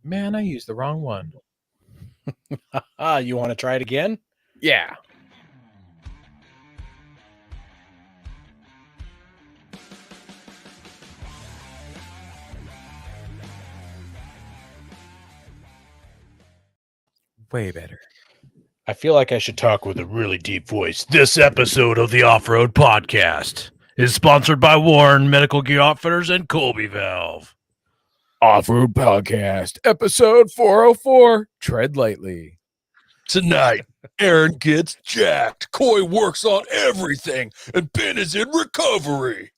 Man, I used the wrong one. You want to try it again? Yeah. Way better. I feel like I should talk with a really deep voice. This episode of the Off-Road Podcast is sponsored by Warren Medical Gear Outfitters and Colby Valve. Off-Road Podcast, episode 404. Tread lightly. Tonight, Aaron gets jacked. Coy works on everything, and Ben is in recovery.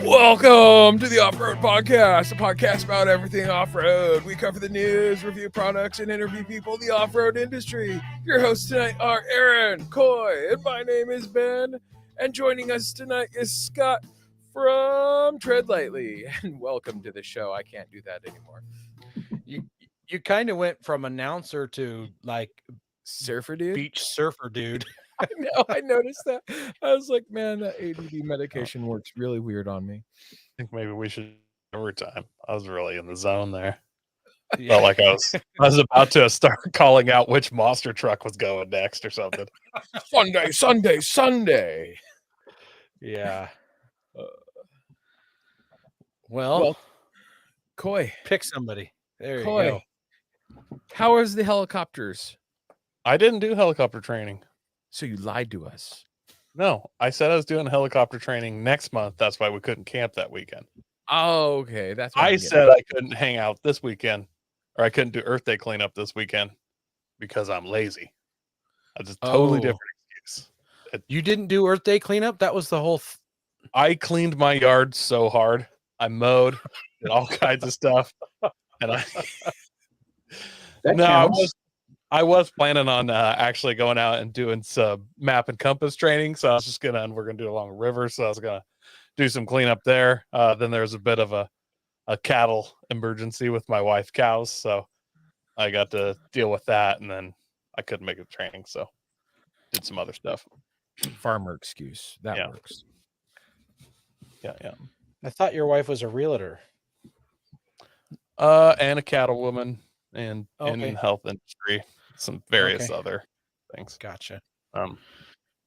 Welcome to the Off-Road Podcast, a podcast about everything off-road. We cover the news, review products, and interview people in the off-road industry. Your hosts tonight are Aaron, Coy, and my name is Ben. And joining us tonight is Scott from Tread Lightly. And welcome to the show. I can't do that anymore. You kind of went from announcer to like Surfer dude? beach surfer dude. I know, I noticed that. I was like, man, that ADD medication works really weird on me. I think maybe we should overtime. I was really in the zone there. Yeah. Felt like I was about to start calling out which monster truck was going next or something. Sunday. Yeah. Well, Coy, pick somebody. There Coy, you go. how is the helicopters? I didn't do helicopter training. So you lied to us. No, I said I was doing helicopter training next month. That's why we couldn't camp that weekend. Oh, okay. That's what I I'm getting said I couldn't hang out this weekend, or I couldn't do Earth Day cleanup this weekend because I'm lazy. That's a totally Oh. different excuse. You didn't do Earth Day cleanup? That was the whole I cleaned my yard so hard. I mowed, did all kinds of stuff, and I was planning on actually going out and doing some map and compass training. So I was just and we're gonna do it along a river. So I was gonna do some cleanup there. Then there's a bit of a cattle emergency with my wife cows, so I got to deal with that, and then I couldn't make it training, so did some other stuff. farmer excuse. That Yeah. works. Yeah. I thought your wife was a realtor. And a cattle woman, and in Okay. the health industry, some various other things. Gotcha. Um,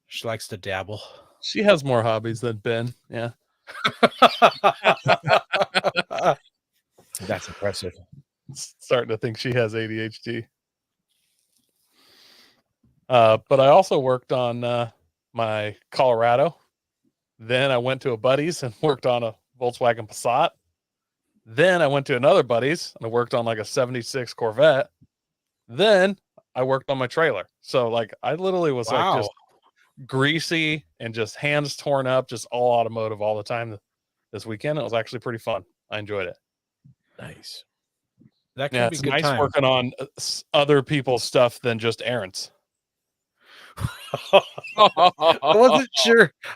She likes to dabble. she has more hobbies than Ben. Yeah. That's impressive. Starting to think she has ADHD. But I also worked on my Colorado. Then I went to a buddy's and worked on a Volkswagen Passat. Then I went to another buddy's and I worked on like a 76 Corvette. Then I worked on my trailer. So like I literally was like just greasy and just hands torn up, just all automotive all the time this weekend. It was actually pretty fun. I enjoyed it. Nice. That Yeah, could be it's good nice time. working on other people's stuff than just Aaron's. I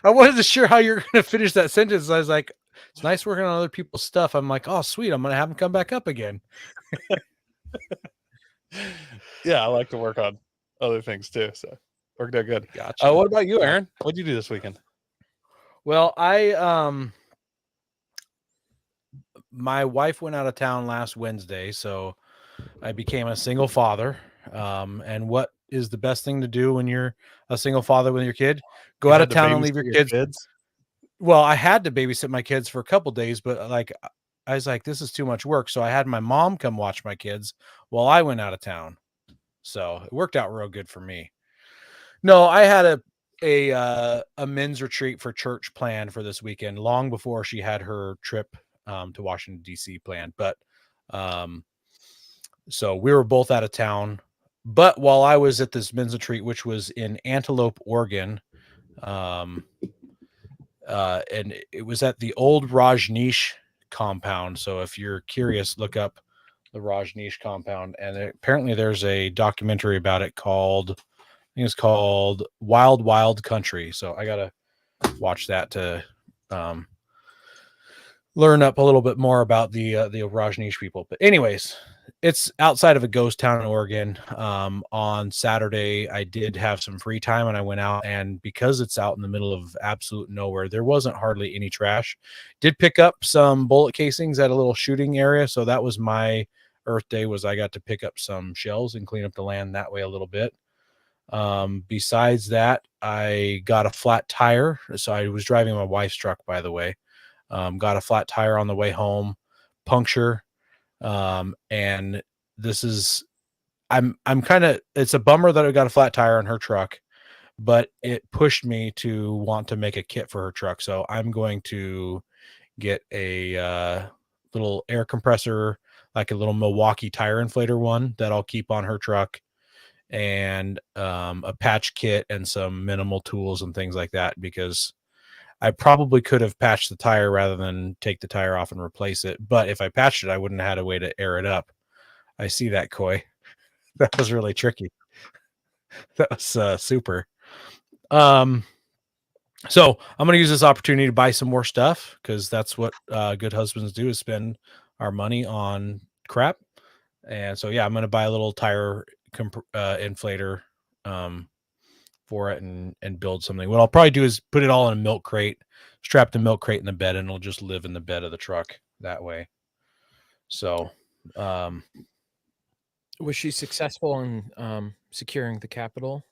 wasn't sure how you're going to finish that sentence. I was like, it's nice working on other people's stuff. I'm like, oh, sweet. I'm going to have him come back up again. Yeah, I like to work on other things too. So worked out good. Gotcha. What about you, Aaron? What'd you do this weekend? Well, my wife went out of town last Wednesday, so I became a single father. And what is the best thing to do when you're a single father with your kid? Go out of town and leave your kids. Well, I had to babysit my kids for a couple days, but like I was like, this is too much work. So I had my mom come watch my kids while I went out of town. So it worked out real good for me. No, I had a men's retreat for church planned for this weekend, long before she had her trip to Washington, D.C. planned. But so we were both out of town. But while I was at this men's retreat, which was in Antelope, Oregon, and it was at the old Rajneesh compound. So if you're curious, look up the Rajneesh compound. And apparently there's a documentary about it called, I think it's called Wild Wild Country. So I got to watch that to learn up a little bit more about the Rajneesh people. But anyways, it's outside of a ghost town in Oregon. On Saturday, I did have some free time and I went out, and because it's out in the middle of absolute nowhere, there wasn't hardly any trash. Did pick up some bullet casings at a little shooting area. So that was my Earth Day was I got to pick up some shells and clean up the land that way a little bit. Besides that, I got a flat tire. So I was driving my wife's truck, by the way. Got a flat tire on the way home, puncture. And this is, I'm kind of, it's a bummer that I got a flat tire on her truck, but it pushed me to want to make a kit for her truck. So I'm going to get a little air compressor, like a little Milwaukee tire inflator one that I'll keep on her truck, and a patch kit and some minimal tools and things like that, because I probably could have patched the tire rather than take the tire off and replace it. But if I patched it, I wouldn't have had a way to air it up. I see that, Coy. That was really tricky. That was super. So I'm going to use this opportunity to buy some more stuff, because that's what good husbands do, is spend our money on crap. And so, yeah, I'm going to buy a little tire inflator for it and build something. What I'll probably do is put it all in a milk crate, strap the milk crate in the bed, and it'll just live in the bed of the truck that way. So, was she successful in securing the capital?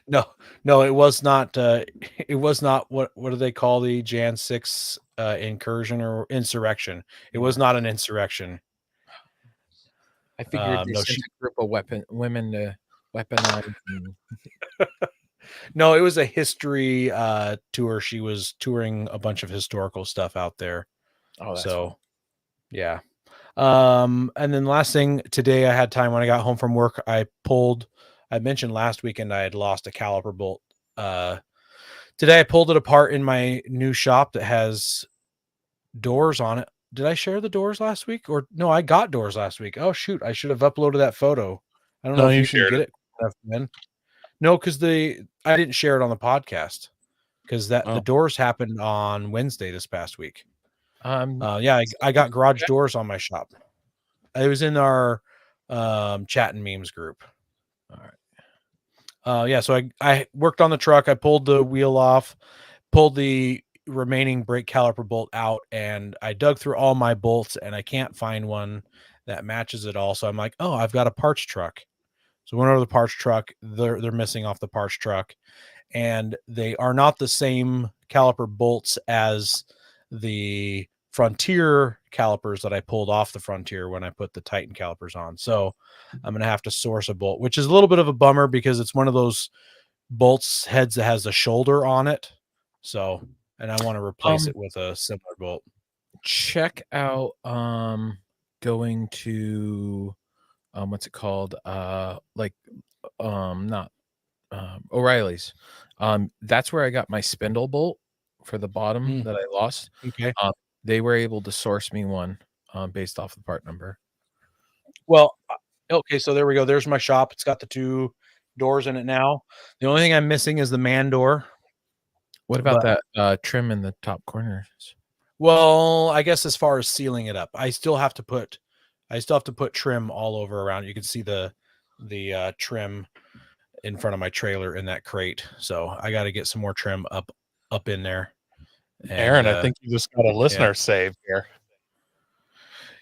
No, it was not. It was not. What do they call the Jan 6 incursion or insurrection? It was not an insurrection. I figured they sent a group of women to weaponize. No, it was a history tour. She was touring a bunch of historical stuff out there. Oh, that's so fun. Yeah. And then last thing today, I had time when I got home from work. I mentioned last weekend I had lost a caliper bolt. Today I pulled it apart in my new shop that has doors on it. Did I share the doors last week? Or no, I got doors last week. Oh shoot, I should have uploaded that photo. I don't know if you can get it. No, because I didn't share it on the podcast, because the doors happened on Wednesday this past week. I got garage doors on my shop. It was in our chat and memes group. All right. So I worked on the truck. I pulled the wheel off, pulled the remaining brake caliper bolt out, and I dug through all my bolts, and I can't find one that matches it all. So I'm like, oh, I've got a parts truck. So I went over to the parts truck. They're missing off the parts truck, and they are not the same caliper bolts as the Frontier calipers that I pulled off the Frontier when I put the Titan calipers on. So I'm going to have to source a bolt, which is a little bit of a bummer, because it's one of those bolts heads that has a shoulder on it. So, and I want to replace it with a similar bolt. Check out going to what's it called? Not O'Reilly's. That's where I got my spindle bolt for the bottom that I lost. Okay. They were able to source me one based off the part number. Well, okay, so there we go. There's my shop. It's got the 2 doors in it now. The only thing I'm missing is the man door. What about that trim in the top corners? Well, I guess as far as sealing it up, I still have to put trim all over around. You can see the trim in front of my trailer in that crate. So I got to get some more trim up in there. And, Aaron, I think you just got a listener save here.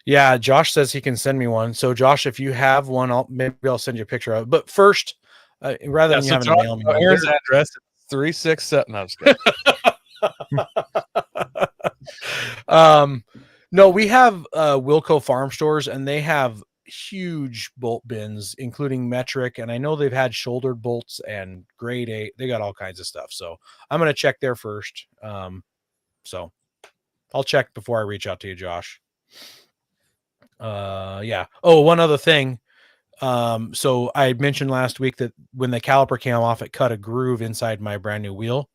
Yeah, Josh says he can send me one. So Josh, if you have one, I'll send you a picture of it. But first, rather than you having to mail me, Aaron's address is 367. No, I'm just kidding. No, we have Wilco Farm Stores, and they have huge bolt bins, including metric, and I know they've had shouldered bolts and grade 8. They got all kinds of stuff. So I'm going to check there first. So I'll check before I reach out to you, Josh. Yeah. Oh, one other thing. So I mentioned last week that when the caliper came off, it cut a groove inside my brand new wheel.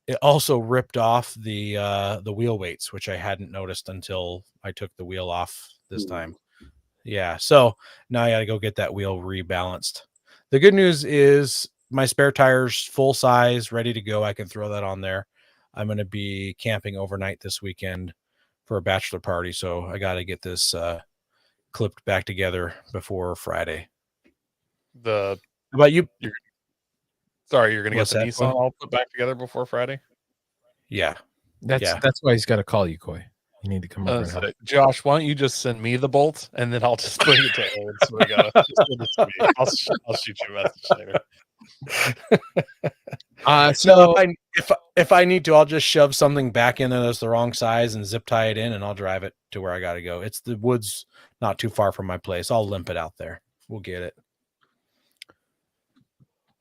It also ripped off the wheel weights, which I hadn't noticed until I took the wheel off this time. Yeah. So now I got to go get that wheel rebalanced. The good news is my spare tire's full size, ready to go. I can throw that on there. I'm going to be camping overnight this weekend for a bachelor party. So I got to get this clipped back together before Friday. How about you? You're going to get the Nissan all put back together before Friday? Yeah. That's why he's got to call you, Coy. You need to come over and help. Josh, why don't you just send me the bolt and then I'll just bring it to Aaron. So we gotta just send it to me. I'll shoot you a message later. So if I need to, I'll just shove something back in there that's the wrong size and zip tie it in, and I'll drive it to where I got to go. It's the woods not too far from my place. I'll limp it out there. We'll get it.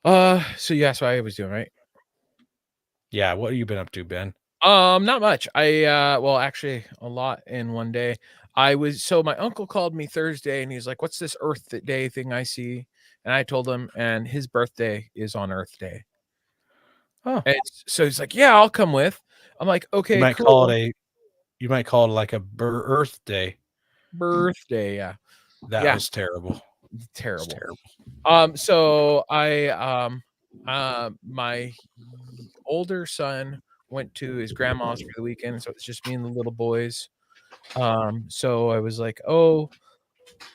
So yeah, that's what I was doing, right? Yeah. What have you been up to, Ben? Not much. Well, actually, a lot in one day. So my uncle called me Thursday and he's like, "What's this Earth Day thing I see?" And I told him, and his birthday is on Earth Day. Oh, and so he's like, "Yeah, I'll come with." I'm like, "Okay, you might cool." call it like a Earth Day. Birthday, yeah. That was terrible. Terrible. It's terrible. So my older son went to his grandma's for the weekend, so it's just me and the little boys. So I was like, or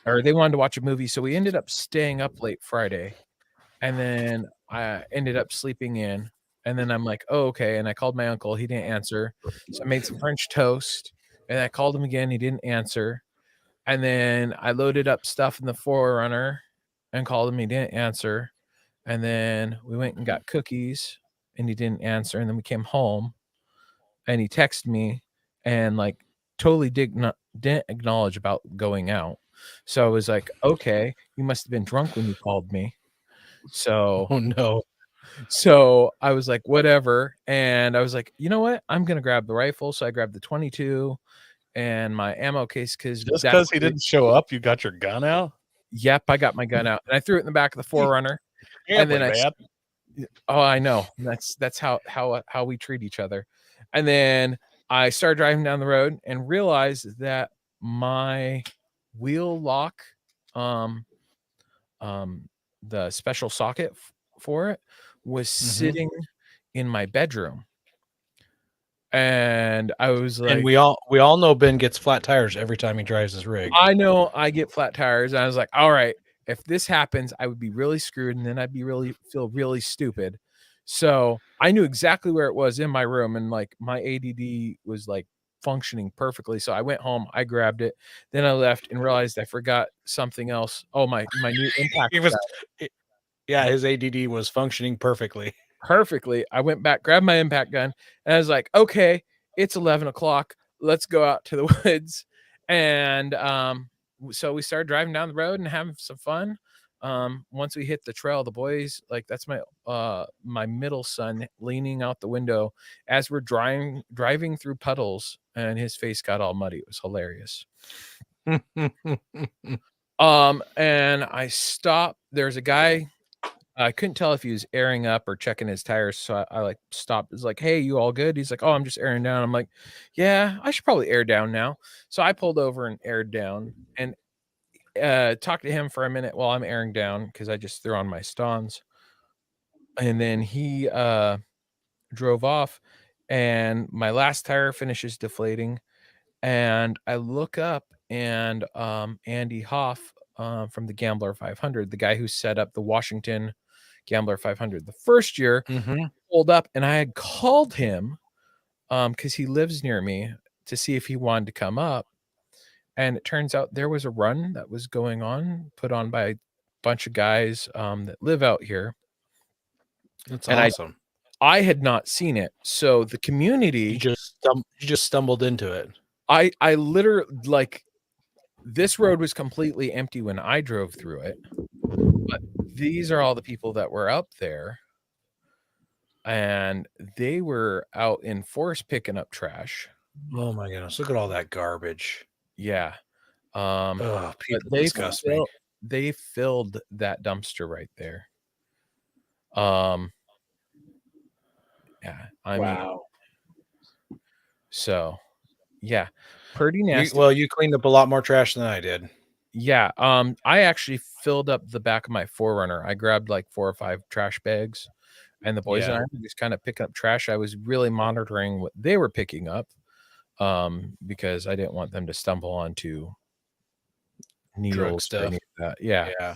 they wanted to watch a movie, so we ended up staying up late Friday, and then I ended up sleeping in, and then I'm like, oh, okay, and I called my uncle, he didn't answer, so I made some French toast, and I called him again, he didn't answer, and then I loaded up stuff in the 4Runner and called him, he didn't answer, and then we went and got cookies, and he didn't answer, and then we came home, and he texted me, and like totally didn't acknowledge about going out. So I was like, okay, you must have been drunk when you called me. So Oh no. So I was like, whatever. And I was like, you know what? I'm gonna grab the rifle. So I grabbed the 22 and my ammo case because he didn't show up, you got your gun out? Yep, I got my gun out and I threw it in the back of the 4Runner. And then I know. That's how we treat each other. And then I started driving down the road and realized that my wheel lock, the special socket for it was sitting in my bedroom. And I was like, and we all know Ben gets flat tires every time he drives his rig. I know I get flat tires. And I was like, all right, if this happens, I would be really screwed, and then I'd be feel really stupid. So I knew exactly where it was in my room, and like my ADD was like functioning perfectly. So I went home, I grabbed it, then I left and realized I forgot something else. Oh, my new impact. His ADD was functioning perfectly. I went back, grabbed my impact gun, and I was like, okay, it's 11 o'clock. Let's go out to the woods. And so we started driving down the road and having some fun. Once we hit the trail, the boys, like that's my middle son leaning out the window as we're driving through puddles, and his face got all muddy. It was hilarious. And I stopped. There's a guy. I couldn't tell if he was airing up or checking his tires. So I like stopped. It's like, hey, you all good? He's like, oh, I'm just airing down. I'm like, yeah, I should probably air down now. So I pulled over and aired down and talked to him for a minute while I'm airing down because I just threw on my stons. And then he drove off, and my last tire finishes deflating. And I look up, and Andy Hoff from the Gambler 500, the guy who set up the Washington Gambler 500 the first year, pulled up, and I had called him because he lives near me to see if he wanted to come up. And it turns out there was a run that was going on, put on by a bunch of guys that live out here. That's awesome. I had not seen it. So the community, you just stumbled into it. I literally, like, this road was completely empty when I drove through it, but these are all the people that were up there, and they were out in forest picking up trash. Oh my goodness, look at all that garbage. Yeah. People disgust me. They filled that dumpster right there. Yeah. Wow. So yeah, pretty nasty. You cleaned up a lot more trash than I did. Yeah. I actually filled up the back of my 4Runner. I grabbed like 4 or 5 trash bags, and the boys and I were just kind of picking up trash. I was really monitoring what they were picking up, because I didn't want them to stumble onto needles stuff. Yeah.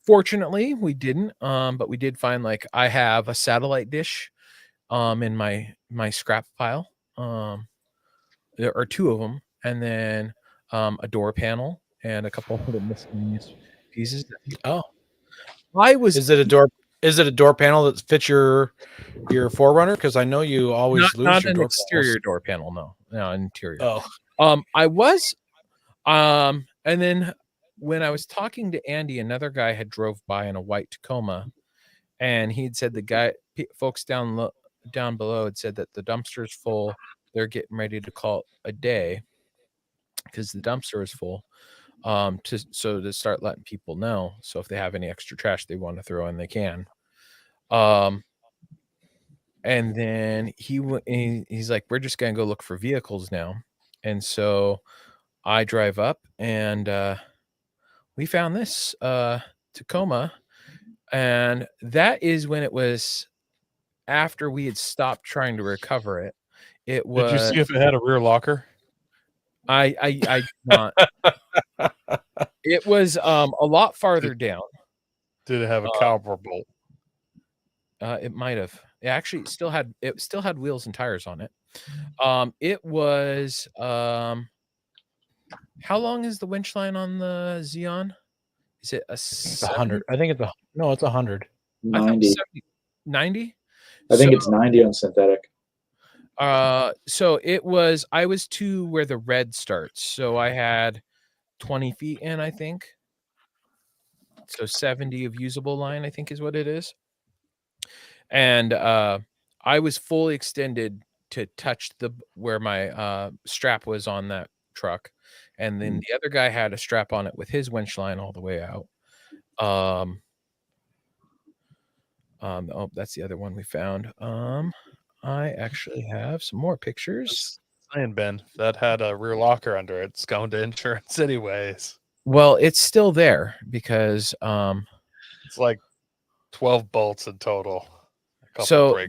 Fortunately we didn't, but we did find, like, I have a satellite dish in my scrap pile There are two of them, and then a door panel and a couple other miscellaneous pieces. Oh, I was is it a door? Is it a door panel that fits your Forerunner? Because I know you always lose not your an door exterior panels. door panel, no, interior. Oh, I was, and then when I was talking to Andy, another guy had drove by in a white Tacoma, and he'd said folks down below had said that the dumpster's full. They're getting ready to call it a day because the dumpster is full. To start letting people know. So if they have any extra trash they want to throw in, they can. And then he's like, we're just gonna go look for vehicles now. And so I drive up and we found this Tacoma, and that is when it was after we had stopped trying to recover it. It Did you was see if it had a rear locker? I not. It was a lot farther down. Did it have a cowboy bolt? It might have. It still had wheels and tires on it. It was how long is the winch line on the Xeon? Is it a it's 100. I think it's it's 100. 90. 90? I think it's 90 on synthetic. So I was to where the red starts. So I had 20 feet in, I think. So 70 of usable line, I think is what it is. And I was fully extended to touch where my strap was on that truck. And then the other guy had a strap on it with his winch line all the way out. Oh, that's the other one we found. I actually have some more pictures. Saying, Ben, that had a rear locker under it. It's going to insurance anyways. Well, it's still there because it's like 12 bolts in total. So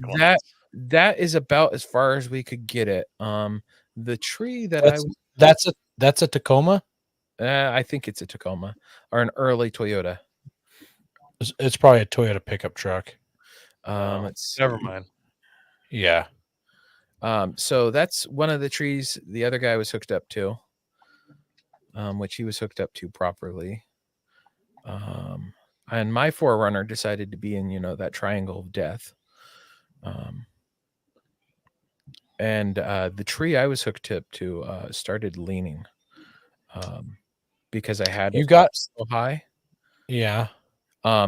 that is about as far as we could get it. The tree that's a Tacoma. I think it's a Tacoma or an early Toyota. It's probably a Toyota pickup truck. Never mind. Yeah. So that's one of the trees the other guy was hooked up to, which he was hooked up to properly. And my Forerunner decided to be in, that triangle of death. And the tree I was hooked up to started leaning because I had you got so high. Yeah.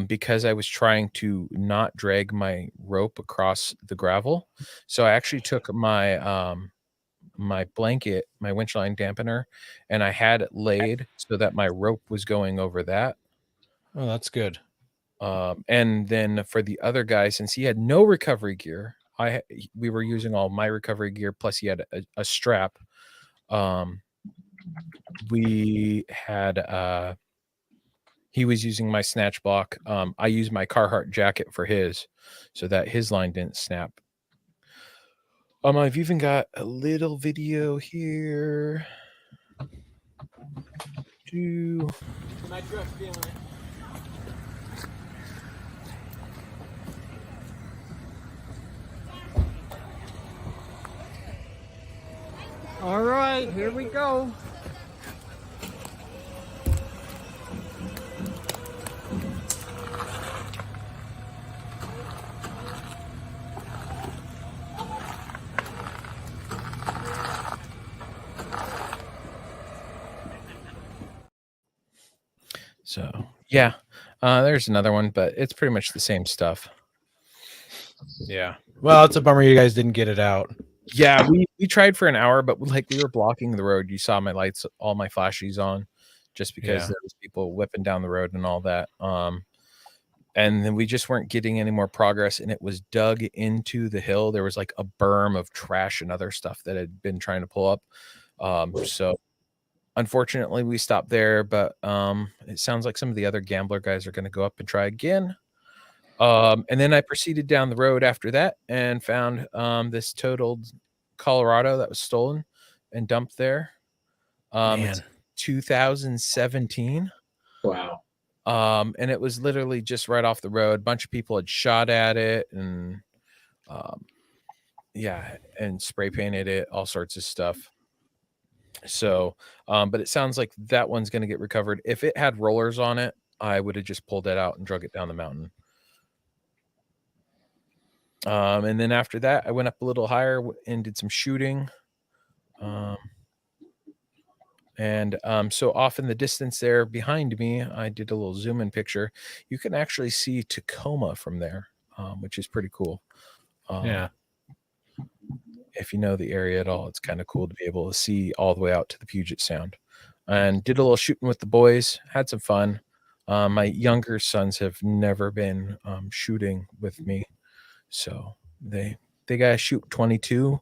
Because I was trying to not drag my rope across the gravel. So I actually took my my blanket, my winch line dampener, and I had it laid so that my rope was going over that. Oh, that's good. And then for the other guy, since he had no recovery gear, we were using all my recovery gear, plus he had a strap. We had he was using my snatch block. I used my Carhartt jacket for his so that his line didn't snap. I've even got a little video here. My truck's feeling it. All right, here we go. So, yeah, there's another one, but it's pretty much the same stuff. Yeah. Well, it's a bummer you guys didn't get it out. Yeah, we tried for an hour, but we were blocking the road. You saw my lights, all my flashies on, just because there was people whipping down the road and all that. And then we just weren't getting any more progress, and it was dug into the hill. There was like a berm of trash and other stuff that had been trying to pull up. So unfortunately we stopped there, but it sounds like some of the other gambler guys are going to go up and try again. And then I proceeded down the road after that and found this totaled Colorado that was stolen and dumped there. It's 2017. Wow. And it was literally just right off the road. A bunch of people had shot at it and and spray painted it, all sorts of stuff. So, but it sounds like that one's going to get recovered. If it had rollers on it, I would have just pulled that out and drug it down the mountain. And then after that, I went up a little higher and did some shooting. So off in the distance there behind me, I did a little zoom in picture. You can actually see Tacoma from there, which is pretty cool. Yeah. If you know the area at all, it's kind of cool to be able to see all the way out to the Puget Sound. And did a little shooting with the boys, had some fun. My younger sons have never been shooting with me, so they got to shoot 22.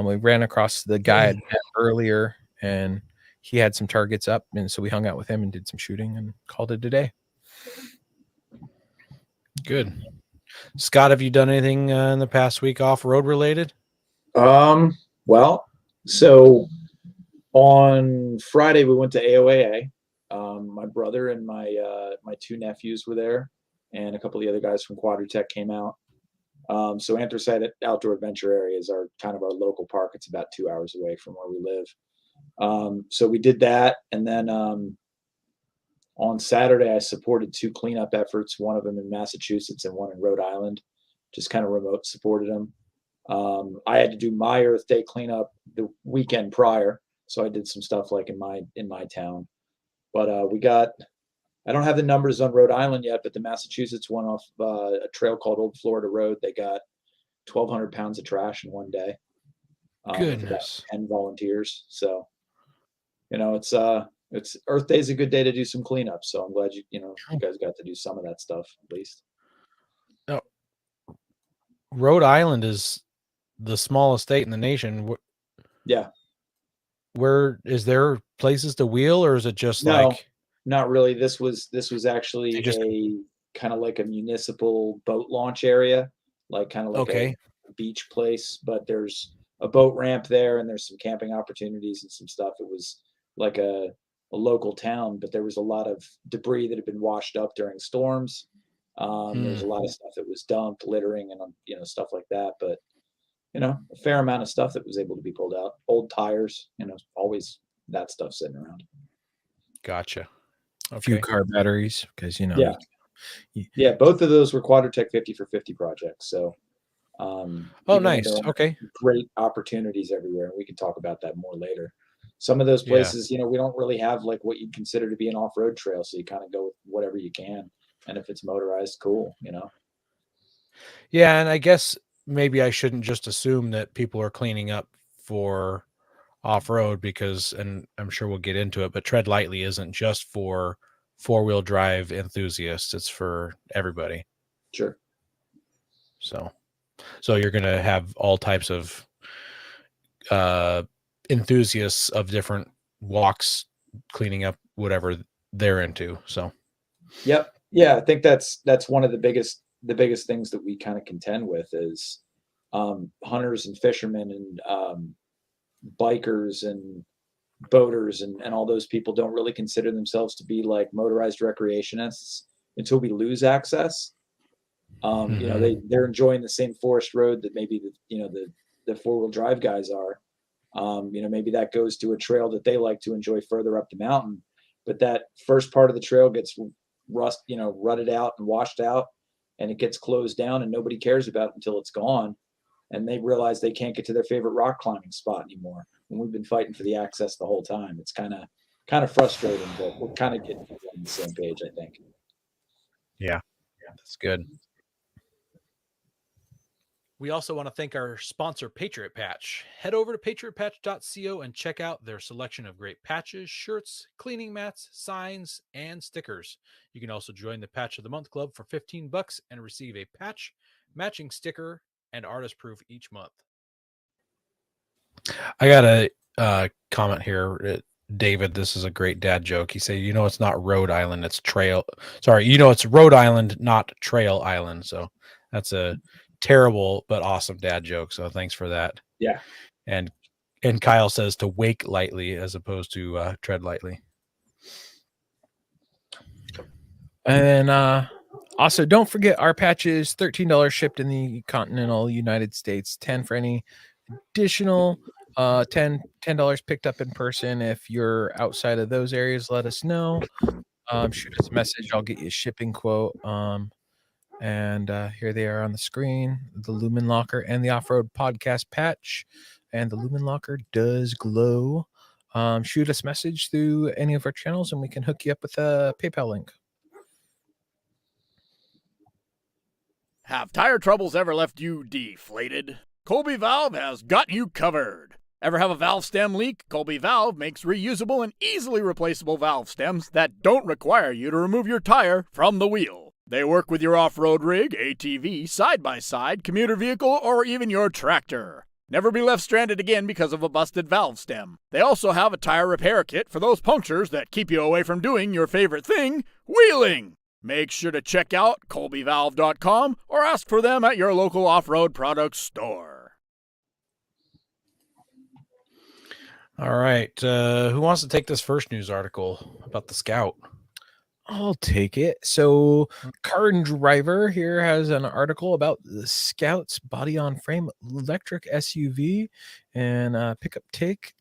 We ran across the guy I met earlier, and he had some targets up, and so we hung out with him and did some shooting and called it a day. Good. Scott, have you done anything in the past week off-road related? Well, so on Friday we went to AOAA. My brother and my two nephews were there, and a couple of the other guys from Quadratech came out. So Anthracite Outdoor Adventure Area is our kind of our local park. It's about 2 hours away from where we live. So we did that, and then on Saturday I supported 2 cleanup efforts, one of them in Massachusetts and one in Rhode Island. Just kind of remote supported them. I had to do my Earth Day cleanup the weekend prior, so I did some stuff like in my town. But I don't have the numbers on Rhode Island yet, but the Massachusetts one off a trail called Old Florida Road, they got 1,200 pounds of trash in one day. Goodness. 10 volunteers. So, it's Earth Day is a good day to do some cleanup. So I'm glad you guys got to do some of that stuff at least. Oh, Rhode Island is the smallest state in the nation. Yeah. Where is there places to wheel, or is it just like? Not really. This was actually a kind of like a municipal boat launch area, like kind of like a beach place, but there's a boat ramp there and there's some camping opportunities and some stuff. It was like a local town, but there was a lot of debris that had been washed up during storms. There's a lot of stuff that was dumped, littering and stuff like that, but a fair amount of stuff that was able to be pulled out. Old tires, always that stuff sitting around. Gotcha. A few car batteries, because yeah, both of those were Quadratech 50 for 50 projects. So, nice. Okay, great opportunities everywhere. We can talk about that more later. Some of those places, we don't really have like what you'd consider to be an off-road trail, so you kind of go with whatever you can, and if it's motorized, cool. Yeah, and I guess maybe I shouldn't just assume that people are cleaning up for off-road because, and I'm sure we'll get into it, but Tread Lightly isn't just for four-wheel drive enthusiasts. It's for everybody. Sure. So you're going to have all types of enthusiasts of different walks cleaning up whatever they're into. So. Yep. Yeah. I think that's one of the biggest things that we kind of contend with is hunters and fishermen and bikers and boaters and all those people don't really consider themselves to be like motorized recreationists until we lose access. They're enjoying the same forest road that maybe the four-wheel drive guys are. Maybe that goes to a trail that they like to enjoy further up the mountain, but that first part of the trail gets rutted out and washed out, and it gets closed down and nobody cares about it until it's gone. And they realize they can't get to their favorite rock climbing spot anymore. And we've been fighting for the access the whole time. It's kind of frustrating, but we're kind of getting people on the same page, I think. Yeah, that's good. We also want to thank our sponsor, Patriot Patch. Head over to patriotpatch.co and check out their selection of great patches, shirts, cleaning mats, signs, and stickers. You can also join the Patch of the Month Club for $15 and receive a patch, matching sticker, and artist proof each month. I got a comment here. David, this is a great dad joke. He said, it's not Rhode Island, it's Trail. Sorry, it's Rhode Island, not Trail Island. So that's a terrible but awesome dad joke. So thanks for that. Yeah. And Kyle says to wake lightly as opposed to tread lightly. And also, don't forget our patches, $13 shipped in the continental United States, 10 for any additional $10 picked up in person. If you're outside of those areas, let us know. Shoot us a message. I'll get you a shipping quote. And here they are on the screen, the Lumen Locker and the Off-Road Podcast patch. And the Lumen Locker does glow. Shoot us a message through any of our channels and we can hook you up with a PayPal link. Have tire troubles ever left you deflated? Colby Valve has got you covered. Ever have a valve stem leak? Colby Valve makes reusable and easily replaceable valve stems that don't require you to remove your tire from the wheel. They work with your off-road rig, ATV, side-by-side, commuter vehicle, or even your tractor. Never be left stranded again because of a busted valve stem. They also have a tire repair kit for those punctures that keep you away from doing your favorite thing, wheeling. Make sure to check out colbyvalve.com or ask for them at your local off-road products store. All right. Who wants to take this first news article about the Scout? I'll take it. So, Car and Driver here has an article about the Scout's body-on-frame electric SUV and pickup take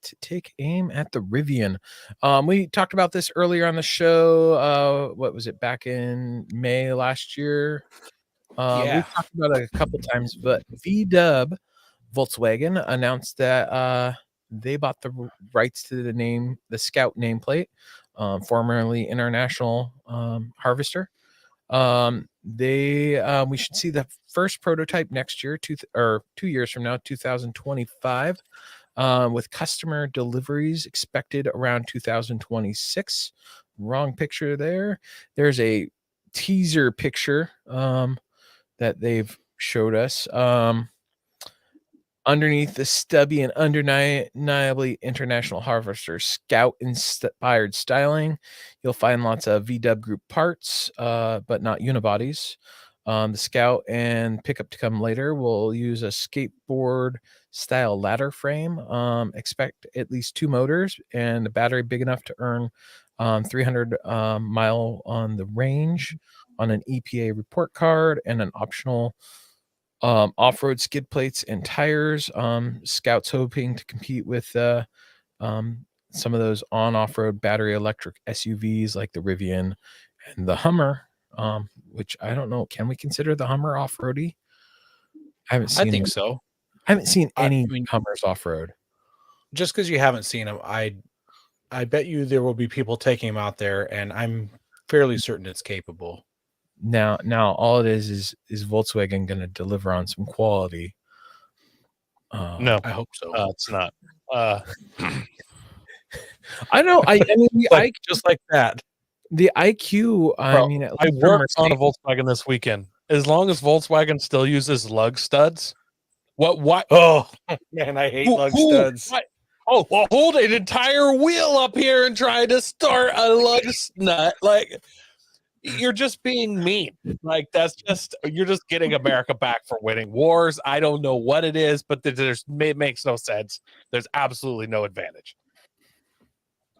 aim at the Rivian. We talked about this earlier on the show. What was it, back in May last year? Yeah. We've talked about it a couple times, but VW Volkswagen announced that they bought the rights to the Scout nameplate. Formerly International Harvester. We should see the first prototype next year, 2 years from now, 2025, with customer deliveries expected around 2026. Wrong picture there. There's a teaser picture that they've showed us. Underneath the stubby and undeniably International Harvester Scout-inspired styling, you'll find lots of VW Group parts, but not unibodies. The Scout and pickup to come later will use a skateboard-style ladder frame. Expect at least 2 motors and a battery big enough to earn 300 mile on the range on an EPA report card and an optional off-road skid plates and tires. Scout's hoping to compete with some of those off-road battery electric SUVs like the Rivian and the Hummer, which I don't know. Can we consider the Hummer off-roady? I think so. I haven't seen any mean, Hummers off-road. Just because you haven't seen them, I bet you there will be people taking them out there, and I'm fairly certain it's capable. Now, all it is Volkswagen going to deliver on some quality? No, I hope so. It's not. I know. I mean, just like that. The IQ. Bro, I least for worked on a Mercedes- Volkswagen this weekend. As long as Volkswagen still uses lug studs, what? Oh man, I hate lug studs. What? Oh, well, hold an entire wheel up here and try to start a lug nut. Like, you're just being mean. Like, you're just getting America back for winning wars. I don't know what it is, but it makes no sense. There's absolutely no advantage.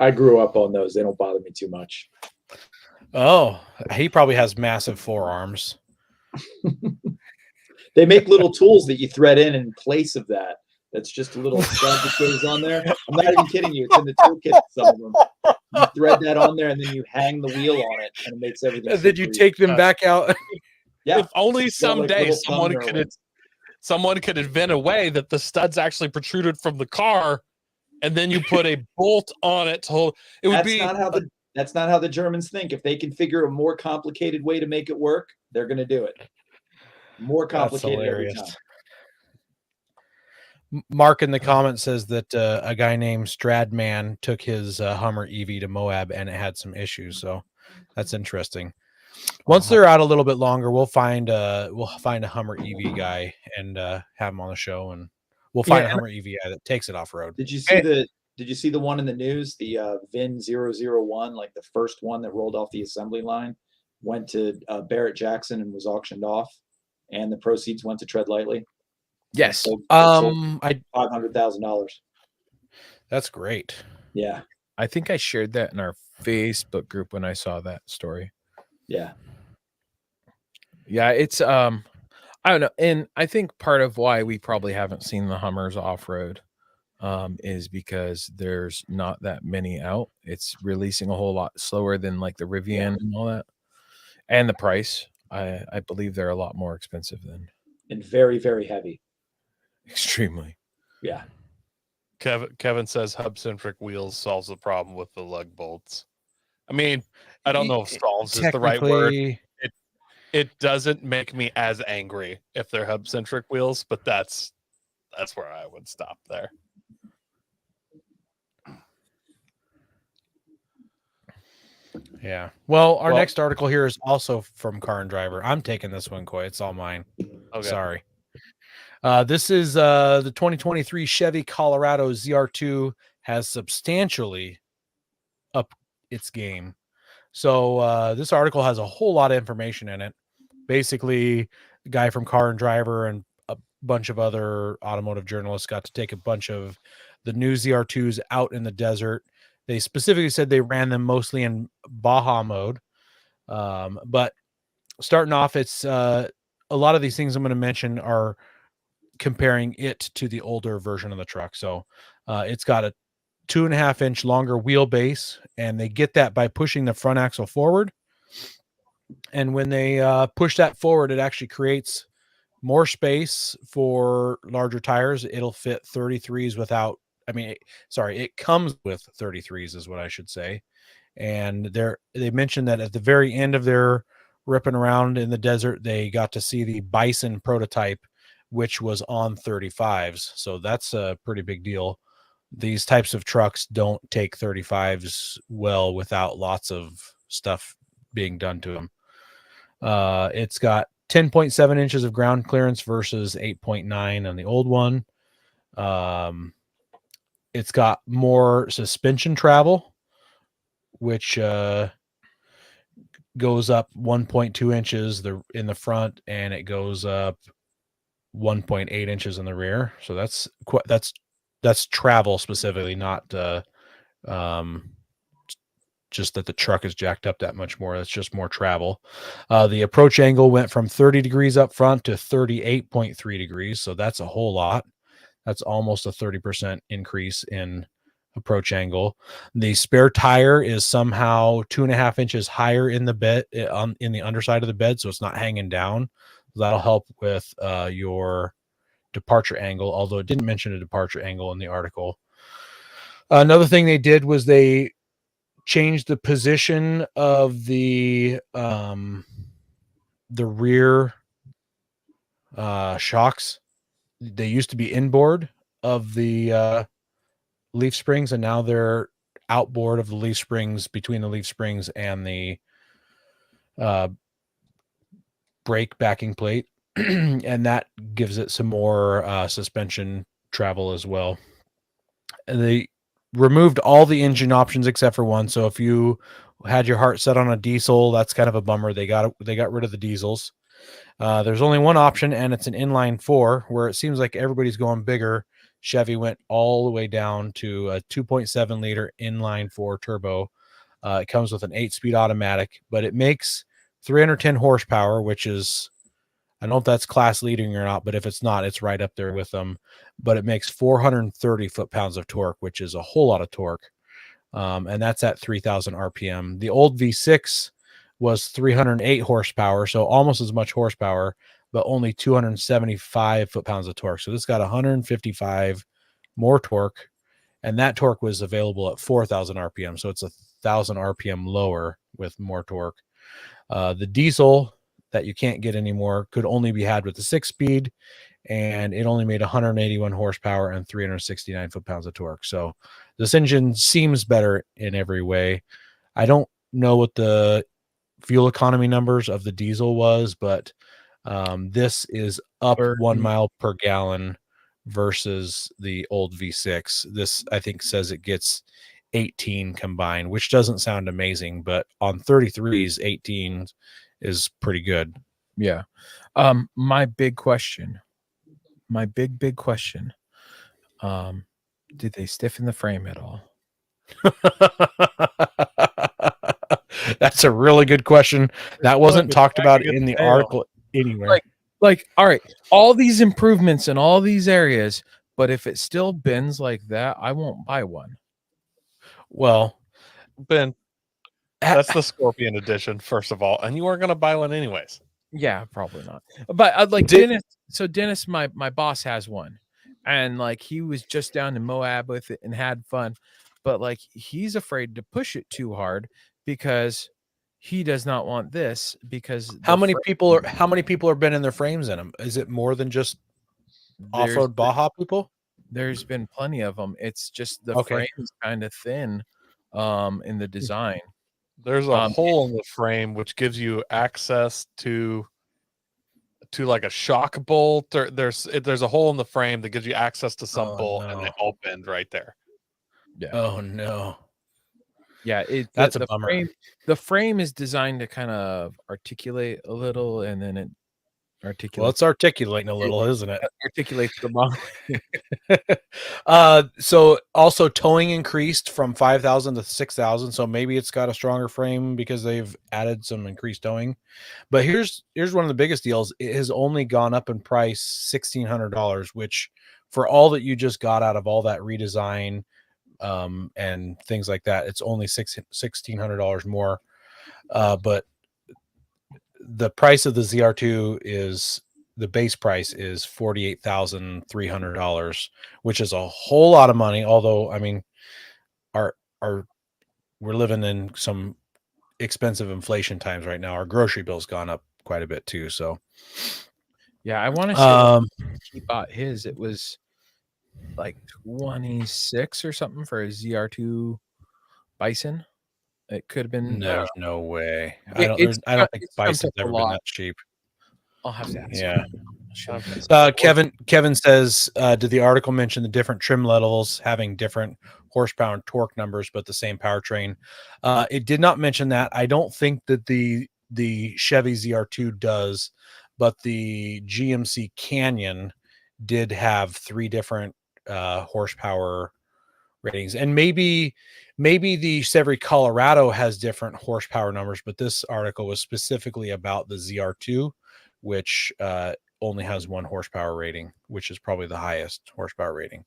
I grew up on those. They don't bother me too much. Oh, he probably has massive forearms. They make little tools that you thread in place of that. That's just a little stud that goes on there. I'm not even kidding you. It's in the toolkit. Some of them. You thread that on there, and then you hang the wheel on it, and it makes everything. Then you super take them back out. Yeah. If only It's got, like, someday little someone could invent a way that the studs actually protruded from the car, and then you put a bolt on it to hold. It would That's not how the Germans think. If they can figure a more complicated way to make it work, they're going to do it. More complicated every time. Mark in the comments says that a guy named Stradman took his Hummer EV to Moab and it had some issues. So that's interesting. Once they're out a little bit longer, we'll find a Hummer EV guy and have him on the show, and we'll find a Hummer EV guy that takes it off road. Did you see the one in the news? The VIN 001, like the first one that rolled off the assembly line, went to Barrett Jackson and was auctioned off, and the proceeds went to Tread Lightly. Yes. $500,000. That's great. Yeah. I think I shared that in our Facebook group when I saw that story. Yeah. Yeah, it's I don't know, and I think part of why we probably haven't seen the Hummers off road is because there's not that many out. It's releasing a whole lot slower than like the Rivian and all that. And the price, I believe they're a lot more expensive than And very, very heavy. extremely. Yeah. Kevin says hub-centric wheels solves the problem with the lug bolts. I mean, I don't know if solves is the right word. Technically, It doesn't make me as angry if they're hub-centric wheels, but that's where I would stop there. Yeah. Well, our Well- next article here is also from Car and Driver. I'm taking this one, Coy. It's all mine. Okay. Sorry. This is the 2023 Chevy Colorado ZR2 has substantially up its game. So this article has a whole lot of information in it. Basically, the guy from Car and Driver and a bunch of other automotive journalists got to take a bunch of the new ZR2s out in the desert. They specifically said they ran them mostly in Baja mode. But starting off, it's a lot of these things I'm going to mention are comparing it to the older version of the truck. So it's got a 2.5-inch longer wheelbase, and they get that by pushing the front axle forward. And when they push that forward, it actually creates more space for larger tires. It'll fit 33s without, it comes with 33s is what I should say. And they mentioned that at the very end of their ripping around in the desert, they got to see the Bison prototype, which was on 35s. So that's a pretty big deal. These types of trucks don't take 35s well without lots of stuff being done to them. It's got 10.7 inches of ground clearance versus 8.9 on the old one. It's got more suspension travel, which goes up 1.2 inches in the front, and it goes up 1.8 inches in the rear. So that's travel specifically, not just that the truck is jacked up that much more. That's just more travel. The approach angle went from 30 degrees up front to 38.3 degrees. So that's a whole lot. That's almost a 30% increase in approach angle. The spare tire is somehow 2.5 inches higher in the bed, in the underside of the bed, so it's not hanging down. That'll help with your departure angle, although it didn't mention a departure angle in the article. Another thing they did was they changed the position of the rear shocks. They used to be inboard of the leaf springs, and now they're outboard of the leaf springs, between the leaf springs and the brake backing plate. And that gives it some more suspension travel as well. And they removed all the engine options except for one. So if you had your heart set on a diesel, that's kind of a bummer. They got rid of the diesels. There's only one option, and it's an inline 4, where it seems like everybody's going bigger. Chevy went all the way down to a 2.7 liter inline 4 turbo. It comes with an 8-speed automatic, but it makes 310 horsepower, which is, I don't know if that's class leading or not, but if it's not, it's right up there with them. But it makes 430 foot-pounds of torque, which is a whole lot of torque. And that's at 3,000 RPM. The old V6 was 308 horsepower, so almost as much horsepower, but only 275 foot-pounds of torque. So this got 155 more torque, and that torque was available at 4,000 RPM. So it's 1,000 RPM lower with more torque. The diesel that you can't get anymore could only be had with the 6-speed, and it only made 181 horsepower and 369 foot-pounds of torque. So this engine seems better in every way. I don't know what the fuel economy numbers of the diesel was, but this is up 1 mile per gallon versus the old V6. This, I think, says it gets 18 combined, which doesn't sound amazing, but on 33s, 18 is pretty good. Yeah. My big question, big question, did they stiffen the frame at all? That's a really good question. That wasn't talked about in the article anywhere. Like, all right, all these improvements in all these areas, But if it still bends like that, I won't buy one. Well, Ben, that's the Scorpion edition, first of all, and you weren't going to buy one anyways. Yeah, probably not. But I'd like Did- Dennis. So Dennis, my boss has one, and like he was just down in Moab with it and had fun, but like he's afraid to push it too hard because he does not want this because how the many frame- people are been in their frames in them? Is it more than just there's off-road Baja people? there's been plenty of them. It's just the Okay. frame is kind of thin, in the design. There's a Um, hole in the frame which gives you access to like a shock bolt, or there's a hole in the frame that gives you access to some Oh, bolt, and they no. all bend right there. Yeah, Oh no. yeah. That's a the bummer. frame. The frame is designed to kind of articulate a little, and then it Well, articulates. it's articulating a little, isn't it? Articulates the wrong. So also towing increased from 5,000 to 6,000. So maybe it's got a stronger frame because they've added some increased towing. But here's one of the biggest deals. It has only gone up in price $1,600, which for all that you just got out of all that redesign and things like that, it's only $1,600 more. But the price of the ZR2 is the base price is $48,300, which is a whole lot of money. Although, I mean, we're living in some expensive inflation times right now. Our grocery bill's gone up quite a bit too. So, Yeah, I want to say he bought his. It was like 26 or something for a ZR2 Bison. It could have been. there's no way. It- I it's don't think it's jumped Bison's up a ever been lot. that cheap. I'll have to ask. Yeah. him. Kevin says, did the article mention the different trim levels having different horsepower and torque numbers, but the same powertrain? It did not mention that. I don't think that the Chevy ZR2 does, but the GMC Canyon did have 3 different horsepower ratings, and maybe the Chevy Colorado has different horsepower numbers, but this article was specifically about the ZR2, which only has 1 horsepower rating, which is probably the highest horsepower rating.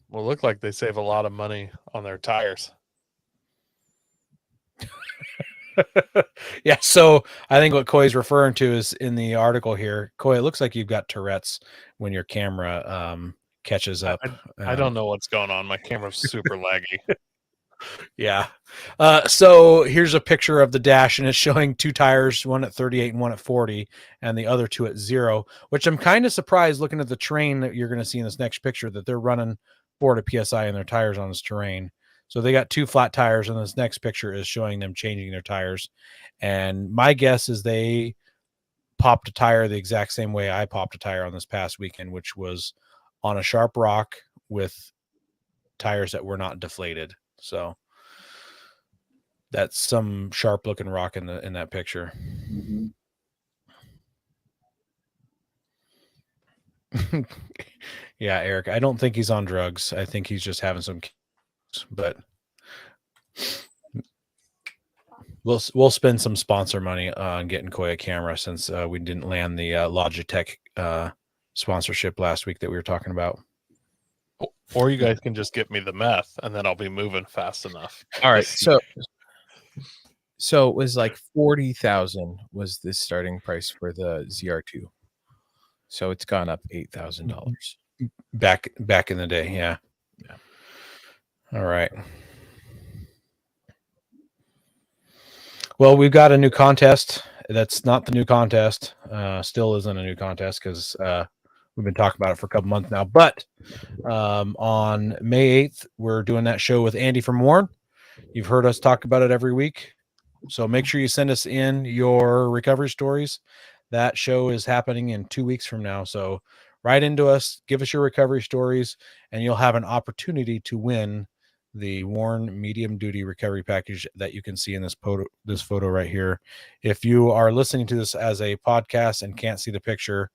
Well, look like they save a lot of money on their tires. Yeah, so I think what Coy's referring to is in the article here. Coy, it looks like you've got Tourette's when your camera catches up. I don't know what's going on. My camera's super laggy. Yeah. So here's a picture of the dash, and it's showing 2 tires, one at 38 and one at 40, and the other 2 at 0, which I'm kind of surprised looking at the terrain that you're going to see in this next picture that they're running 40 PSI in their tires on this terrain. So they got 2 flat tires, and this next picture is showing them changing their tires. And my guess is they popped a tire the exact same way I popped a tire on this past weekend, which was on a sharp rock with tires that were not deflated. So that's some sharp looking rock in that picture. Yeah, Eric, I don't think he's on drugs. I think he's just having some, but we'll spend some sponsor money on getting Coy a camera since we didn't land the Logitech sponsorship last week that we were talking about. Or you guys can just get me the meth, and then I'll be moving fast enough. All right, so it was like 40,000 was the starting price for the ZR2. So it's gone up $8,000. Back in the day, yeah. All right. Well, we've got a new contest. That's not the new contest. Still isn't a new contest because we've been talking about it for a couple months now. But on May 8th, we're doing that show with Andy from Warren. You've heard us talk about it every week. So make sure you send us in your recovery stories. That show is happening in 2 weeks from now. So write into us, give us your recovery stories, and you'll have an opportunity to win the Warren medium duty recovery package that you can see in this photo right here. If you are listening to this as a podcast and can't see the picture,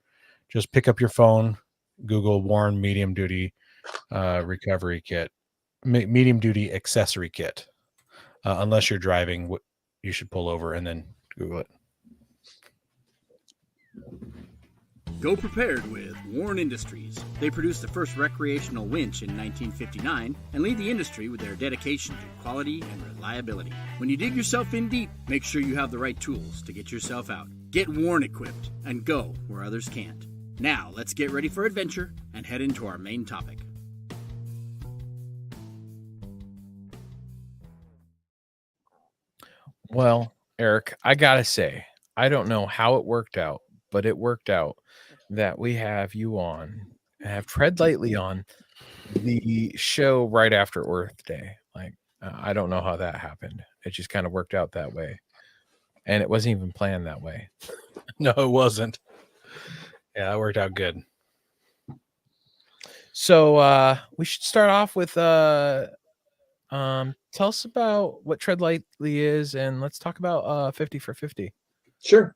just pick up your phone, Google Warren medium duty recovery kit, medium duty accessory kit. Unless you're driving, you should pull over and then Google it. Go prepared with Warren Industries. They produced the first recreational winch in 1959 and lead the industry with their dedication to quality and reliability. When you dig yourself in deep, make sure you have the right tools to get yourself out. Get Warren equipped and go where others can't. Now, let's get ready for adventure and head into our main topic. Well, Eric, I gotta say, I don't know how it worked out, but it worked out that we have you on, have Tread Lightly on the show right after Earth Day. Like, I don't know how that happened. It just kind of worked out that way. And it wasn't even planned that way. No, it wasn't. Yeah, it worked out good. So we should start off with tell us about what Tread Lightly is, and let's talk about 50 for 50. Sure.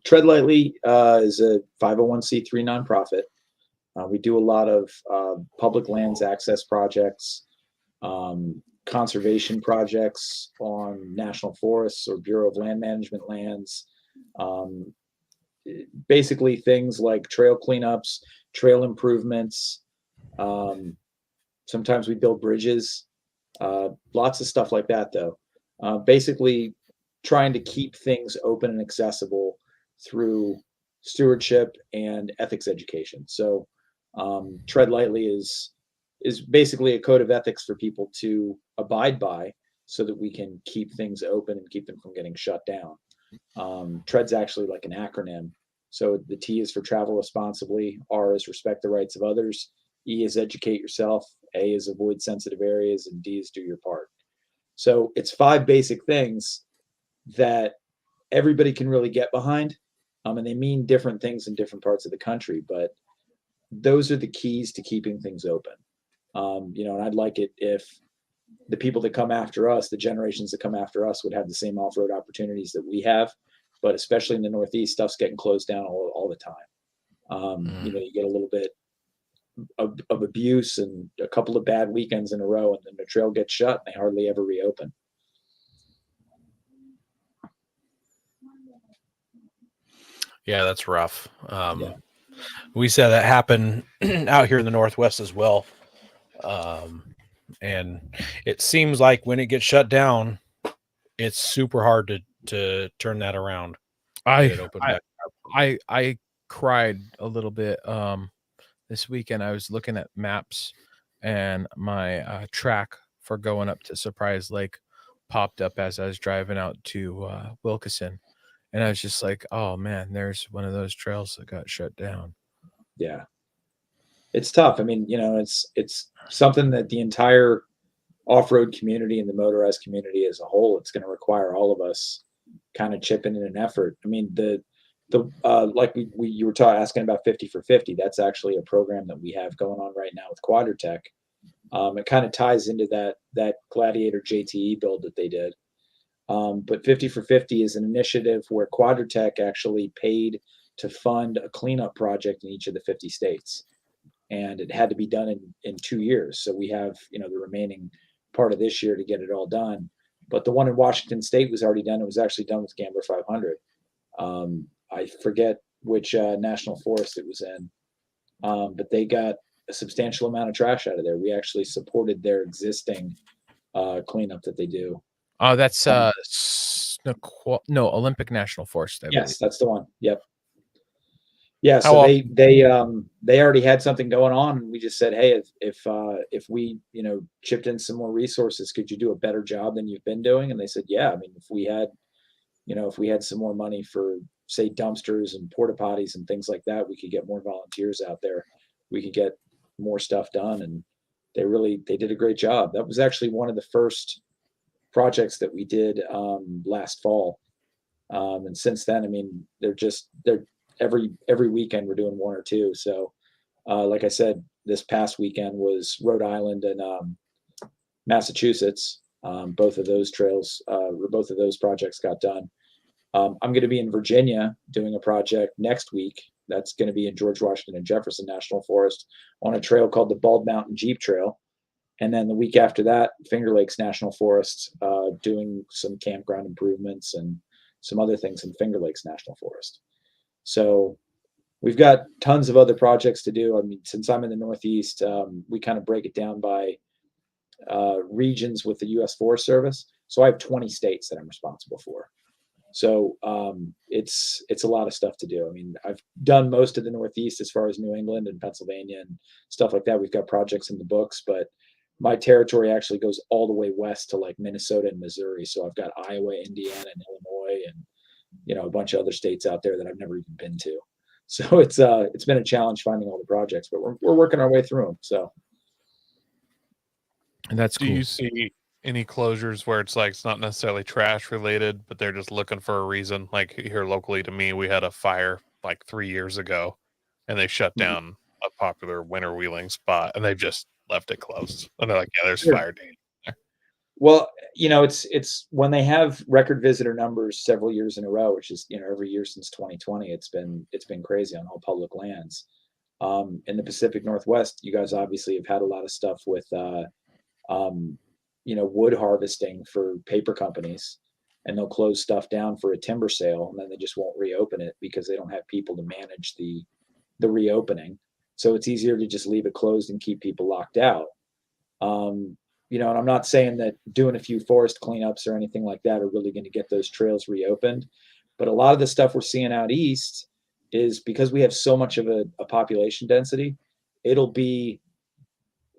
Tread Lightly is a 501c3 nonprofit. We do a lot of public lands access projects, conservation projects on national forests or Bureau of Land Management lands. Basically things like trail cleanups, trail improvements. Sometimes we build bridges, lots of stuff like that though. Basically trying to keep things open and accessible through stewardship and ethics education. So Tread Lightly is basically a code of ethics for people to abide by so that we can keep things open and keep them from getting shut down. Tread's actually like an acronym. So the T is for travel responsibly, R is respect the rights of others, E is educate yourself, A is avoid sensitive areas, and D is do your part. So it's 5 basic things that everybody can really get behind. And they mean different things in different parts of the country, but those are the keys to keeping things open. And I'd like it if the people that come after us, the generations that come after us, would have the same off-road opportunities that we have, but especially in the Northeast, stuff's getting closed down all the time. You get a little bit of abuse and a couple of bad weekends in a row, and then the trail gets shut and they hardly ever reopen. Yeah, that's rough. We said that happened out here in the Northwest as well. And it seems like when it gets shut down, it's super hard to turn that around. I cried a little bit this weekend. I was looking at maps, and my track for going up to Surprise Lake popped up as I was driving out to Wilkeson, and I was just like, oh man, there's one of those trails that got shut down. Yeah, it's tough. I mean, it's something that the entire off-road community and the motorized community as a whole, it's going to require all of us kind of chipping in an effort. I mean, like you were asking about 50 for 50. That's actually a program that we have going on right now with Quadratech. It kind of ties into that Gladiator JTE build that they did. But 50 for 50 is an initiative where Quadratech actually paid to fund a cleanup project in each of the 50 states. And it had to be done in 2 years. So we have, the remaining part of this year to get it all done. But the one in Washington State was already done. It was actually done with Gambler 500. I forget which national forest it was in, but they got a substantial amount of trash out of there. We actually supported their existing cleanup that they do. Oh, that's Olympic National Forest. Yes, that's the one. Yep. Yeah, so they already had something going on. We just said, hey, if we chipped in some more resources, could you do a better job than you've been doing? And they said, yeah. I mean, if we had some more money for, say, dumpsters and porta potties and things like that, we could get more volunteers out there. We could get more stuff done, and they did a great job. That was actually one of the first projects that we did last fall, and since then, I mean, they're every weekend we're doing one or two. So like I said, this past weekend was Rhode Island and Massachusetts. Both of those projects got done. I'm going to be in Virginia doing a project next week. That's going to be in George Washington and Jefferson National Forest on a trail called the Bald Mountain Jeep Trail. And then the week after that, Finger Lakes National Forest, doing some campground improvements and some other things in Finger Lakes National Forest. So we've got tons of other projects to do. I mean, since I'm in the Northeast, we kind of break it down by regions with the U.S. Forest Service. So I have 20 states that I'm responsible for. So it's a lot of stuff to do. I mean, I've done most of the Northeast as far as New England and Pennsylvania and stuff like that. We've got projects in the books, but my territory actually goes all the way west to like Minnesota and Missouri. So I've got Iowa, Indiana, and Illinois, and a bunch of other states out there that I've never even been to. So it's been a challenge finding all the projects, but we're working our way through them. So And Do you see any closures where it's like it's not necessarily trash related, but they're just looking for a reason? Like here locally to me, we had a fire like 3 years ago, and they shut down a popular winter wheeling spot, and they've just left it closed. And they're like, "Yeah, there's Sure. fire danger." Well, it's when they have record visitor numbers several years in a row, which is every year since 2020. It's been crazy on all public lands. In the Pacific Northwest, you guys obviously have had a lot of stuff with wood harvesting for paper companies, and they'll close stuff down for a timber sale, and then they just won't reopen it because they don't have people to manage the reopening. So it's easier to just leave it closed and keep people locked out. And I'm not saying that doing a few forest cleanups or anything like that are really going to get those trails reopened, but a lot of the stuff we're seeing out east is because we have so much of a population density. It'll be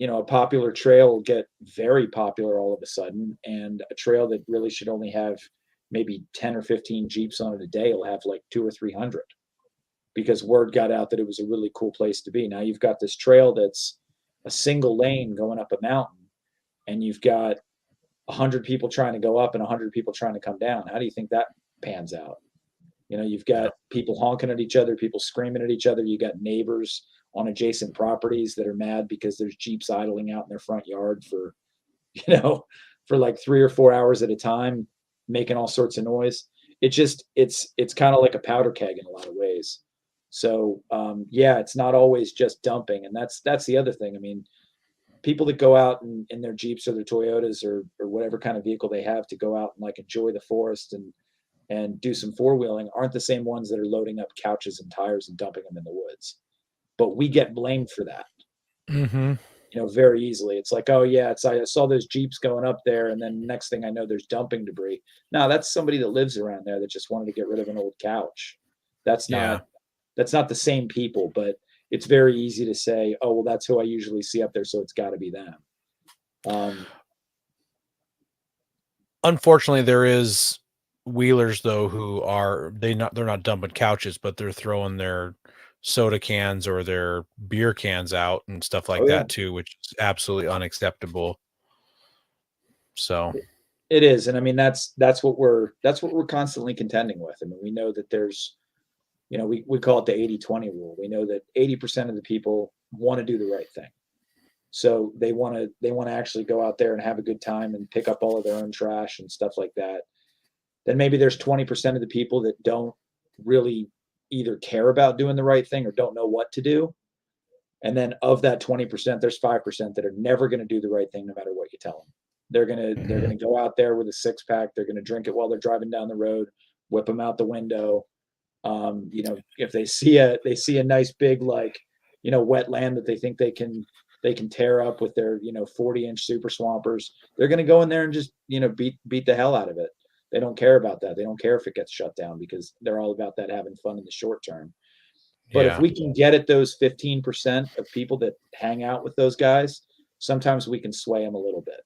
a popular trail will get very popular all of a sudden, and a trail that really should only have maybe 10 or 15 Jeeps on it a day will have like 200 or 300 because word got out that it was a really cool place to be. Now you've got this trail that's a single lane going up a mountain, and you've got 100 people trying to go up and 100 people trying to come down. How do you think that pans out? You've got people honking at each other, people screaming at each other. You got neighbors on adjacent properties that are mad because there's Jeeps idling out in their front yard for like 3 or 4 hours at a time, making all sorts of noise. It's kind of like a powder keg in a lot of ways. So it's not always just dumping, and that's the other thing. I mean, people that go out in their Jeeps or their Toyotas or whatever kind of vehicle they have to go out and like enjoy the forest and do some four-wheeling aren't the same ones that are loading up couches and tires and dumping them in the woods. But we get blamed for that, very easily. It's like, oh yeah, I saw those Jeeps going up there, and then next thing I know, there's dumping debris. No, that's somebody that lives around there that just wanted to get rid of an old couch. That's not the same people, but it's very easy to say, oh, well, that's who I usually see up there, so it's got to be them. Unfortunately, there is wheelers though who they're not dumping couches, but they're throwing their soda cans or their beer cans out and stuff like that too, which is absolutely unacceptable. So it is, and I mean that's what we're constantly contending with. I mean, we know that there's we call it the 80-20 rule. We know that 80% of the people want to do the right thing. So they want to actually go out there and have a good time and pick up all of their own trash and stuff like that. Then maybe there's 20% of the people that don't really either care about doing the right thing or don't know what to do. And then of that 20%, there's 5% that are never going to do the right thing no matter what you tell them. They're going to go out there with a six-pack. They're going to drink it while they're driving down the road, whip them out the window. If they see a nice big wet land that they think they can tear up with their 40-inch super swampers, they're going to go in there and just beat the hell out of it. They don't care about that. They don't care if it gets shut down because they're all about that having fun in the short term. But if we can get at those 15% of people that hang out with those guys, sometimes we can sway them a little bit.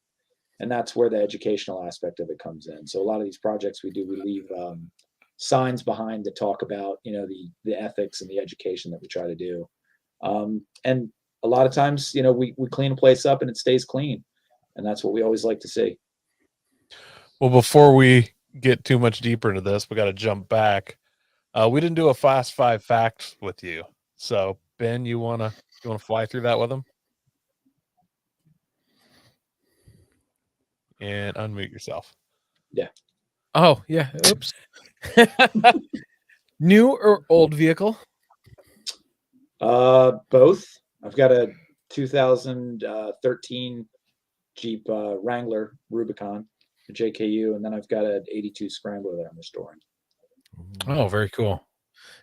And that's where the educational aspect of it comes in. So a lot of these projects we leave signs behind to talk about, the ethics and the education that we try to do. And a lot of times, we clean a place up and it stays clean. And that's what we always like to see. Well, before we get too much deeper into this, we got to jump back. We didn't do a fast 5 facts with you. So Ben, you want to fly through that with them? And unmute yourself. Yeah. Oh, yeah. Oops. New or old vehicle? Both. I've got a 2013 Jeep Wrangler Rubicon, a JKU, and then I've got an 82 Scrambler that I'm restoring. Oh, very cool.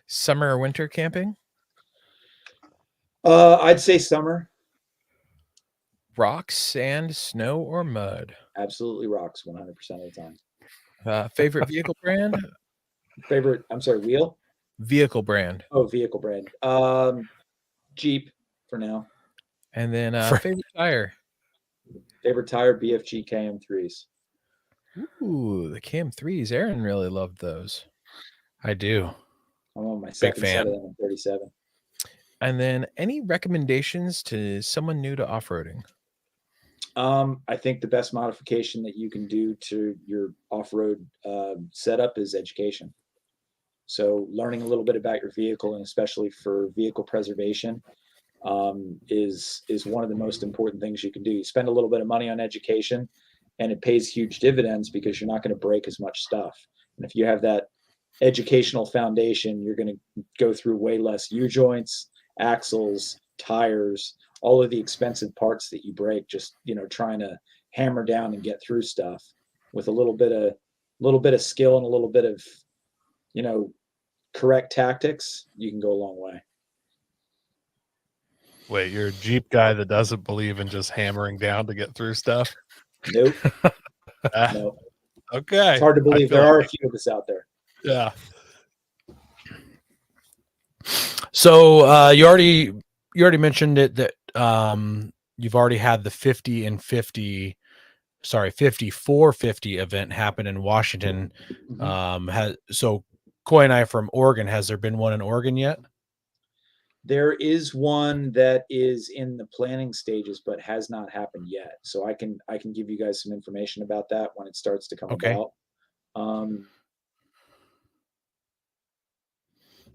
Summer or winter camping? I'd say summer. Rocks, sand, snow, or mud? Absolutely rocks 100% of the time. Favorite vehicle brand? Favorite, I'm sorry, wheel? Vehicle brand. Oh, vehicle brand. Jeep for now. And then For- favorite tire? Favorite tire, BFG KM3s. Ooh, the KM3s. Aaron really loved those. I do. I'm on my second set fan. of them in 37. And then any recommendations to someone new to off-roading? I think the best modification that you can do to your off-road setup is education. So learning a little bit about your vehicle, and especially for vehicle preservation, is one of the most important things you can do. You spend a little bit of money on education, and it pays huge dividends because you're not going to break as much stuff. And if you have that educational foundation, you're going to go through way less U-joints, axles, tires, all of the expensive parts that you break, just, trying to hammer down and get through stuff with a little bit of skill and a little bit of, correct tactics. You can go a long way. Wait, you're a Jeep guy that doesn't believe in just hammering down to get through stuff? Nope. Ah, No. okay. It's hard to I believe. feel There are a like- few of us out there. Yeah. So you already mentioned it that you've already had the 50 and 50, sorry, 5450 event happen in Washington. So Coy and I from Oregon, has there been one in Oregon yet? There is one that is in the planning stages, but has not happened yet. So I can give you guys some information about that when it starts to come Okay. about.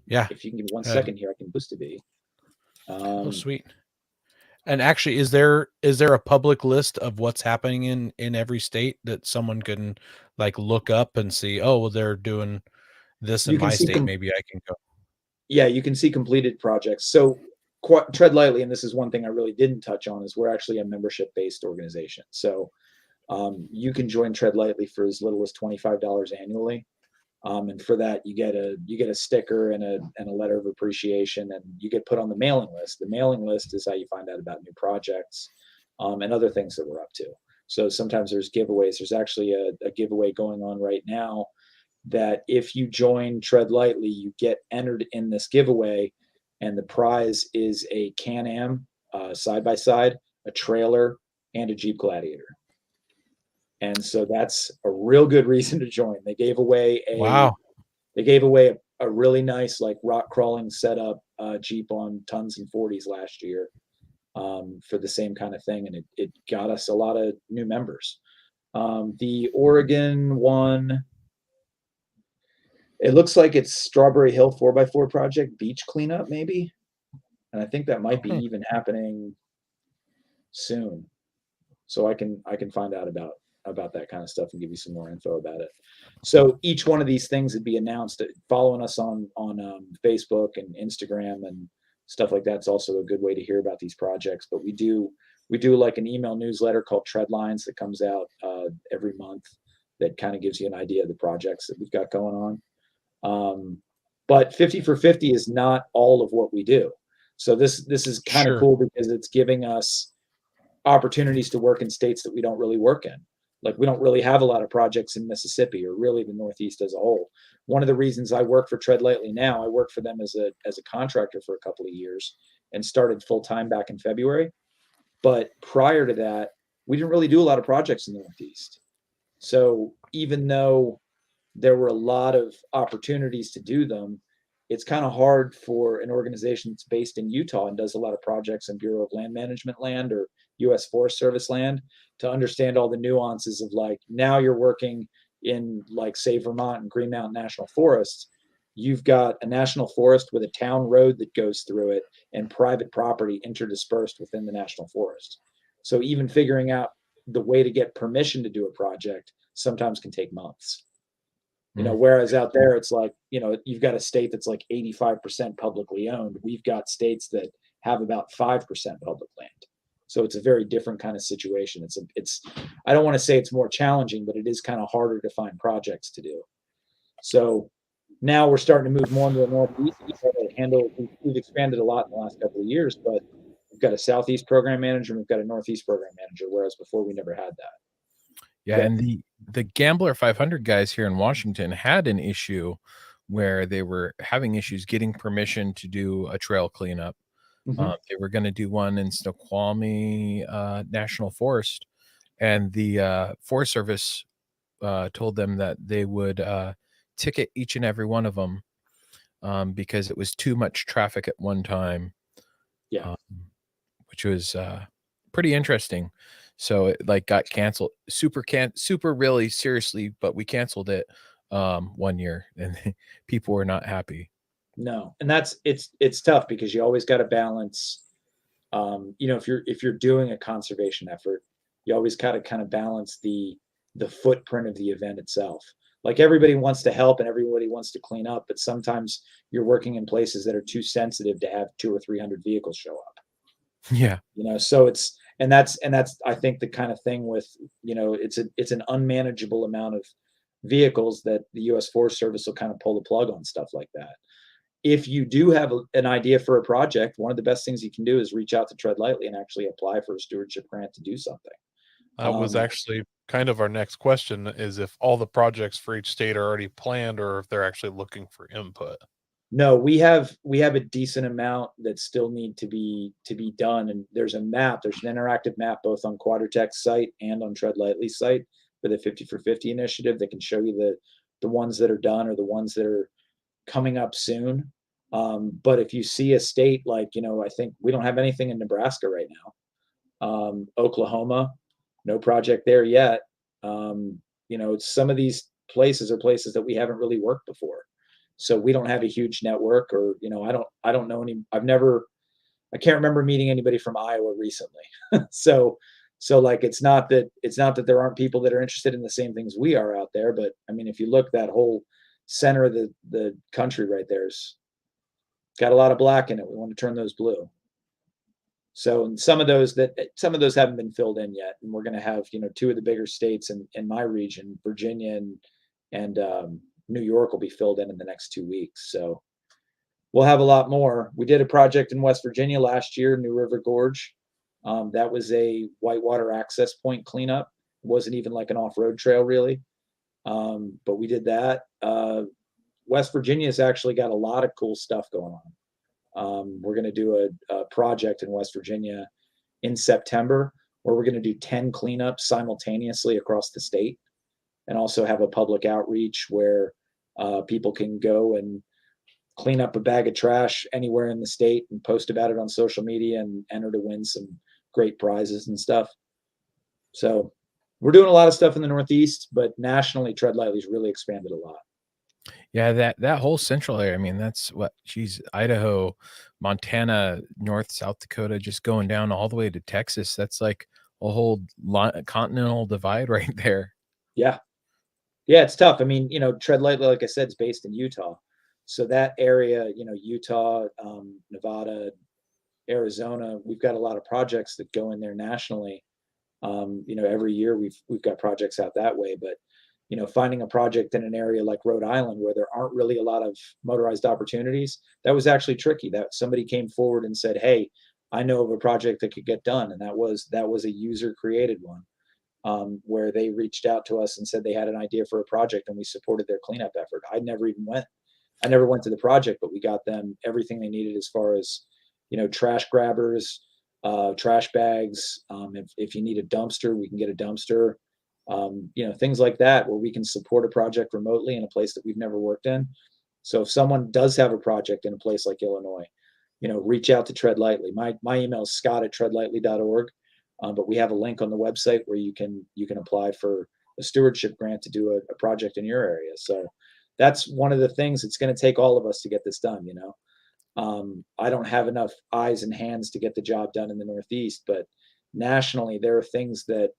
Yeah. If you can give me 1 second here, I can boost to be. Oh, sweet. And actually, is there a public list of what's happening in every state that someone can like look up and see? Oh, well, they're doing this in You can my see state. Maybe I can go. Yeah, you can see completed projects. So tread lightly, and this is one thing I really didn't touch on, is we're actually a membership-based organization. So you can join Tread Lightly for as little as $25 annually. And for that, you get a sticker and a letter of appreciation, and you get put on the mailing list. The mailing list is how you find out about new projects and other things that we're up to. So sometimes there's giveaways. There's actually a giveaway going on right now that if you join Tread Lightly, you get entered in this giveaway, and the prize is a Can-Am side-by-side, a trailer, and a Jeep Gladiator. And so that's a real good reason to join. They gave away a really nice, like, rock crawling setup Jeep on Tons and 40s last year for the same kind of thing, and it got us a lot of new members. The Oregon one, it looks like it's Strawberry Hill 4x4 project beach cleanup, maybe, and I think that might be even happening soon. So I can find out about that kind of stuff and give you some more info about it. So each one of these things would be announced. Following us on Facebook and Instagram and stuff like that's also a good way to hear about these projects. But we do like an email newsletter called Treadlines that comes out every month that kind of gives you an idea of the projects that we've got going on. But 50 for 50 is not all of what we do. So this is kind of cool because it's giving us opportunities to work in states that we don't really work in. Like, we don't really have a lot of projects in Mississippi or really the Northeast as a whole. One of the reasons I work for Tread Lightly now, I worked for them as a contractor for a couple of years and started full time back in February. But prior to that, we didn't really do a lot of projects in the Northeast. So even though there were a lot of opportunities to do them, it's kind of hard for an organization that's based in Utah and does a lot of projects in Bureau of Land Management land or U.S. Forest Service land to understand all the nuances of, like, now you're working in, like, say, Vermont and Green Mountain National Forests. You've got a national forest with a town road that goes through it and private property interdispersed within the national forest. So even figuring out the way to get permission to do a project sometimes can take months. Whereas out there, it's like, you've got a state that's like 85% publicly owned. We've got states that have about 5% public land. So it's a very different kind of situation. It's I don't want to say it's more challenging, but it is kind of harder to find projects to do. So Now we're starting to move more into the Northeast to try to handle. We've expanded a lot in the last couple of years, but we've got a Southeast program manager and we've got a Northeast program manager, whereas before we never had that. Yeah, and the Gambler 500 guys here in Washington had an issue where they were having issues getting permission to do a trail cleanup. They were going to do one in Snoqualmie National Forest, and the Forest Service told them that they would ticket each and every one of them because it was too much traffic at one time. Yeah. Which was pretty interesting. So it like got canceled super really seriously, but we canceled it 1 year and people were not happy. No, and it's tough because you always got to balance. If you're doing a conservation effort, you always got to kind of balance the footprint of the event itself. Like everybody wants to help and everybody wants to clean up, but sometimes you're working in places that are too sensitive to have 200 or 300 vehicles show up. Yeah. So that's I think the kind of thing with, it's an unmanageable amount of vehicles that the U.S. Forest Service will kind of pull the plug on stuff like that. If you do have an idea for a project, one of the best things you can do is reach out to Tread Lightly and actually apply for a stewardship grant to do something. That was actually kind of our next question, is if all the projects for each state are already planned or if they're actually looking for input. No, we have a decent amount that still need to be done. And there's an interactive map both on Quadratec's site and on Tread Lightly's site for the 50 for 50 initiative that can show you the ones that are done or the ones that are coming up soon. But if you see a state like, I think we don't have anything in Nebraska right now. Oklahoma, no project there yet. Some of these places are places that we haven't really worked before. So we don't have a huge network, or, I don't know any, I can't remember meeting anybody from Iowa recently. So like, it's not that there aren't people that are interested in the same things we are out there. But I mean, if you look, that whole center of the country right there's got a lot of black in it. We want to turn those blue. So some of those haven't been filled in yet. And we're going to have, two of the bigger states in my region, Virginia and New York will be filled in the next 2 weeks. So we'll have a lot more. We did a project in West Virginia last year, New River Gorge. That was a whitewater access point cleanup. It wasn't even like an off-road trail really. But we did that. West Virginia's actually got a lot of cool stuff going on. We're going to do a project in West Virginia in September where we're going to do 10 cleanups simultaneously across the state, and also have a public outreach where people can go and clean up a bag of trash anywhere in the state and post about it on social media and enter to win some great prizes and stuff. So we're doing a lot of stuff in the Northeast, but nationally, Tread Lightly's really expanded a lot. Yeah, that whole central area. I mean, that's Idaho, Montana, North, South Dakota, just going down all the way to Texas. That's like a whole continental divide right there. Yeah. Yeah, it's tough. I mean, Tread Lightly, like I said, is based in Utah. So that area, Utah, Nevada, Arizona, we've got a lot of projects that go in there nationally. Every year we've got projects out that way, but finding a project in an area like Rhode Island where there aren't really a lot of motorized opportunities, that was actually tricky. That somebody came forward and said, "Hey, I know of a project that could get done," and that was a user created one. Where they reached out to us and said they had an idea for a project and we supported their cleanup effort. I never went to the project, but we got them everything they needed as far as, trash grabbers, trash bags. If you need a dumpster, we can get a dumpster, things like that, where we can support a project remotely in a place that we've never worked in. So if someone does have a project in a place like Illinois, reach out to Tread Lightly. My email is scott@treadlightly.org. But we have a link on the website where you can apply for a stewardship grant to do a project in your area. So that's one of the things. It's going to take all of us to get this done. I don't have enough eyes and hands to get the job done in the Northeast, but nationally there are things that,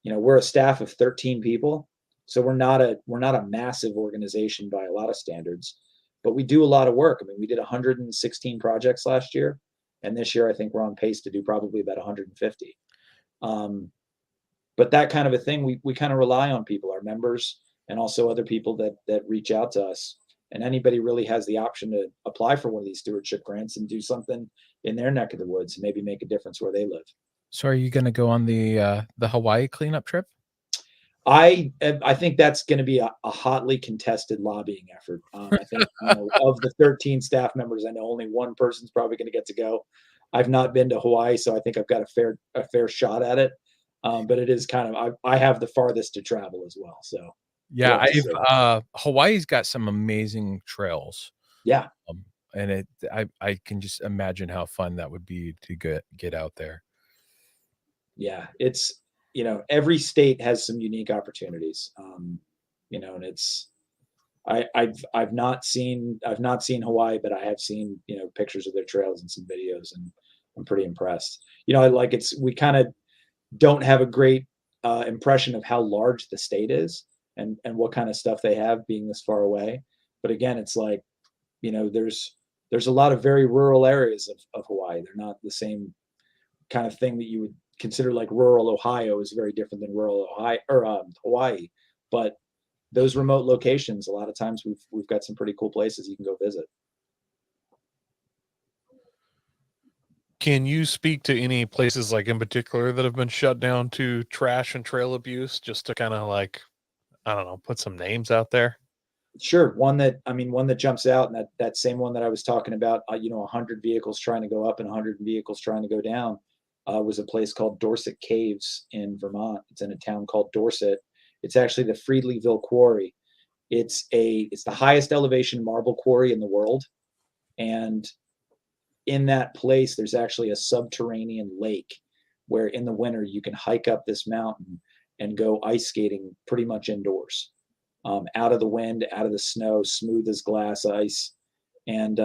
we're a staff of 13 people. So we're not a massive organization by a lot of standards, but we do a lot of work. I mean, we did 116 projects last year. And this year, I think we're on pace to do probably about 150. But that kind of a thing, we kind of rely on people, our members, and also other people that reach out to us and anybody really has the option to apply for one of these stewardship grants and do something in their neck of the woods and maybe make a difference where they live. So are you going to go on the Hawaii cleanup trip? I think that's going to be a hotly contested lobbying effort. I think of the 13 staff members, I know only one person's probably going to get to go. I've not been to Hawaii, so I think I've got a fair shot at it. But it is kind of I have the farthest to travel as well. So yeah, Hawaii's got some amazing trails. Yeah, and I can just imagine how fun that would be to get out there. Yeah, it's every state has some unique opportunities. And it's I've not seen Hawaii, but I have seen pictures of their trails and some videos, and I'm pretty impressed. We kind of don't have a great impression of how large the state is and what kind of stuff they have being this far away. But again, it's like there's a lot of very rural areas of Hawaii. They're not the same kind of thing that you would consider like rural Ohio is very different than rural Ohio or Hawaii. But those remote locations, a lot of times we've got some pretty cool places you can go visit. Can you speak to any places like in particular that have been shut down to trash and trail abuse, just to kind of like, I don't know, put some names out there? Sure. One that jumps out, and that same one that I was talking about, 100 vehicles trying to go up and 100 vehicles trying to go down, was a place called Dorset Caves in Vermont. It's in a town called Dorset. It's actually the Freedleyville Quarry. It's the highest elevation marble quarry in the world. And in that place, there's actually a subterranean lake where in the winter you can hike up this mountain and go ice skating pretty much indoors, out of the wind, out of the snow, smooth as glass ice. And,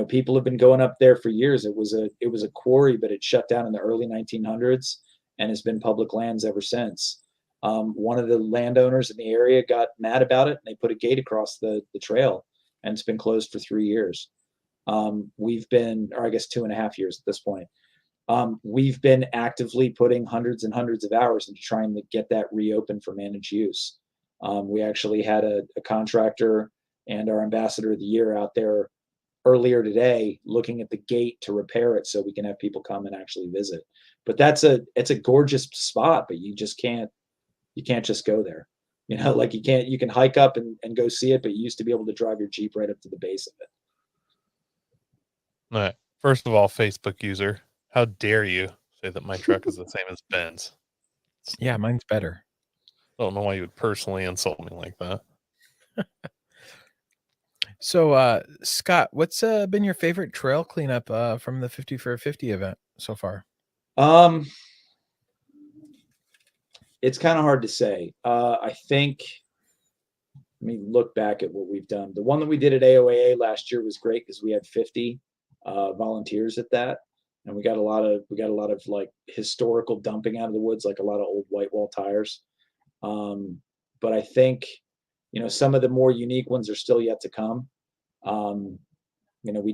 people have been going up there for years. It was a quarry, but it shut down in the early 1900s and has been public lands ever since. One of the landowners in the area got mad about it, and they put a gate across the trail, and it's been closed for 3 years. We've been, or I guess 2.5 years at this point. We've been actively putting hundreds and hundreds of hours into trying to get that reopened for managed use. We actually had a contractor and our ambassador of the year out there earlier today looking at the gate to repair it so we can have people come and actually visit. But it's a gorgeous spot, but you can't just go there. You can hike up and go see it, but you used to be able to drive your Jeep right up to the base of it. All right. First of all, Facebook user, how dare you say that my truck is the same as Ben's? Yeah, mine's better. I don't know why you would personally insult me like that. So, Scott, what's been your favorite trail cleanup from the 50 for 50 event so far? It's kind of hard to say. I think, let me look back at what we've done. The one that we did at AOAA last year was great because we had 50 volunteers at that, and we got a lot of like historical dumping out of the woods, like a lot of old white wall tires. But I think some of the more unique ones are still yet to come. We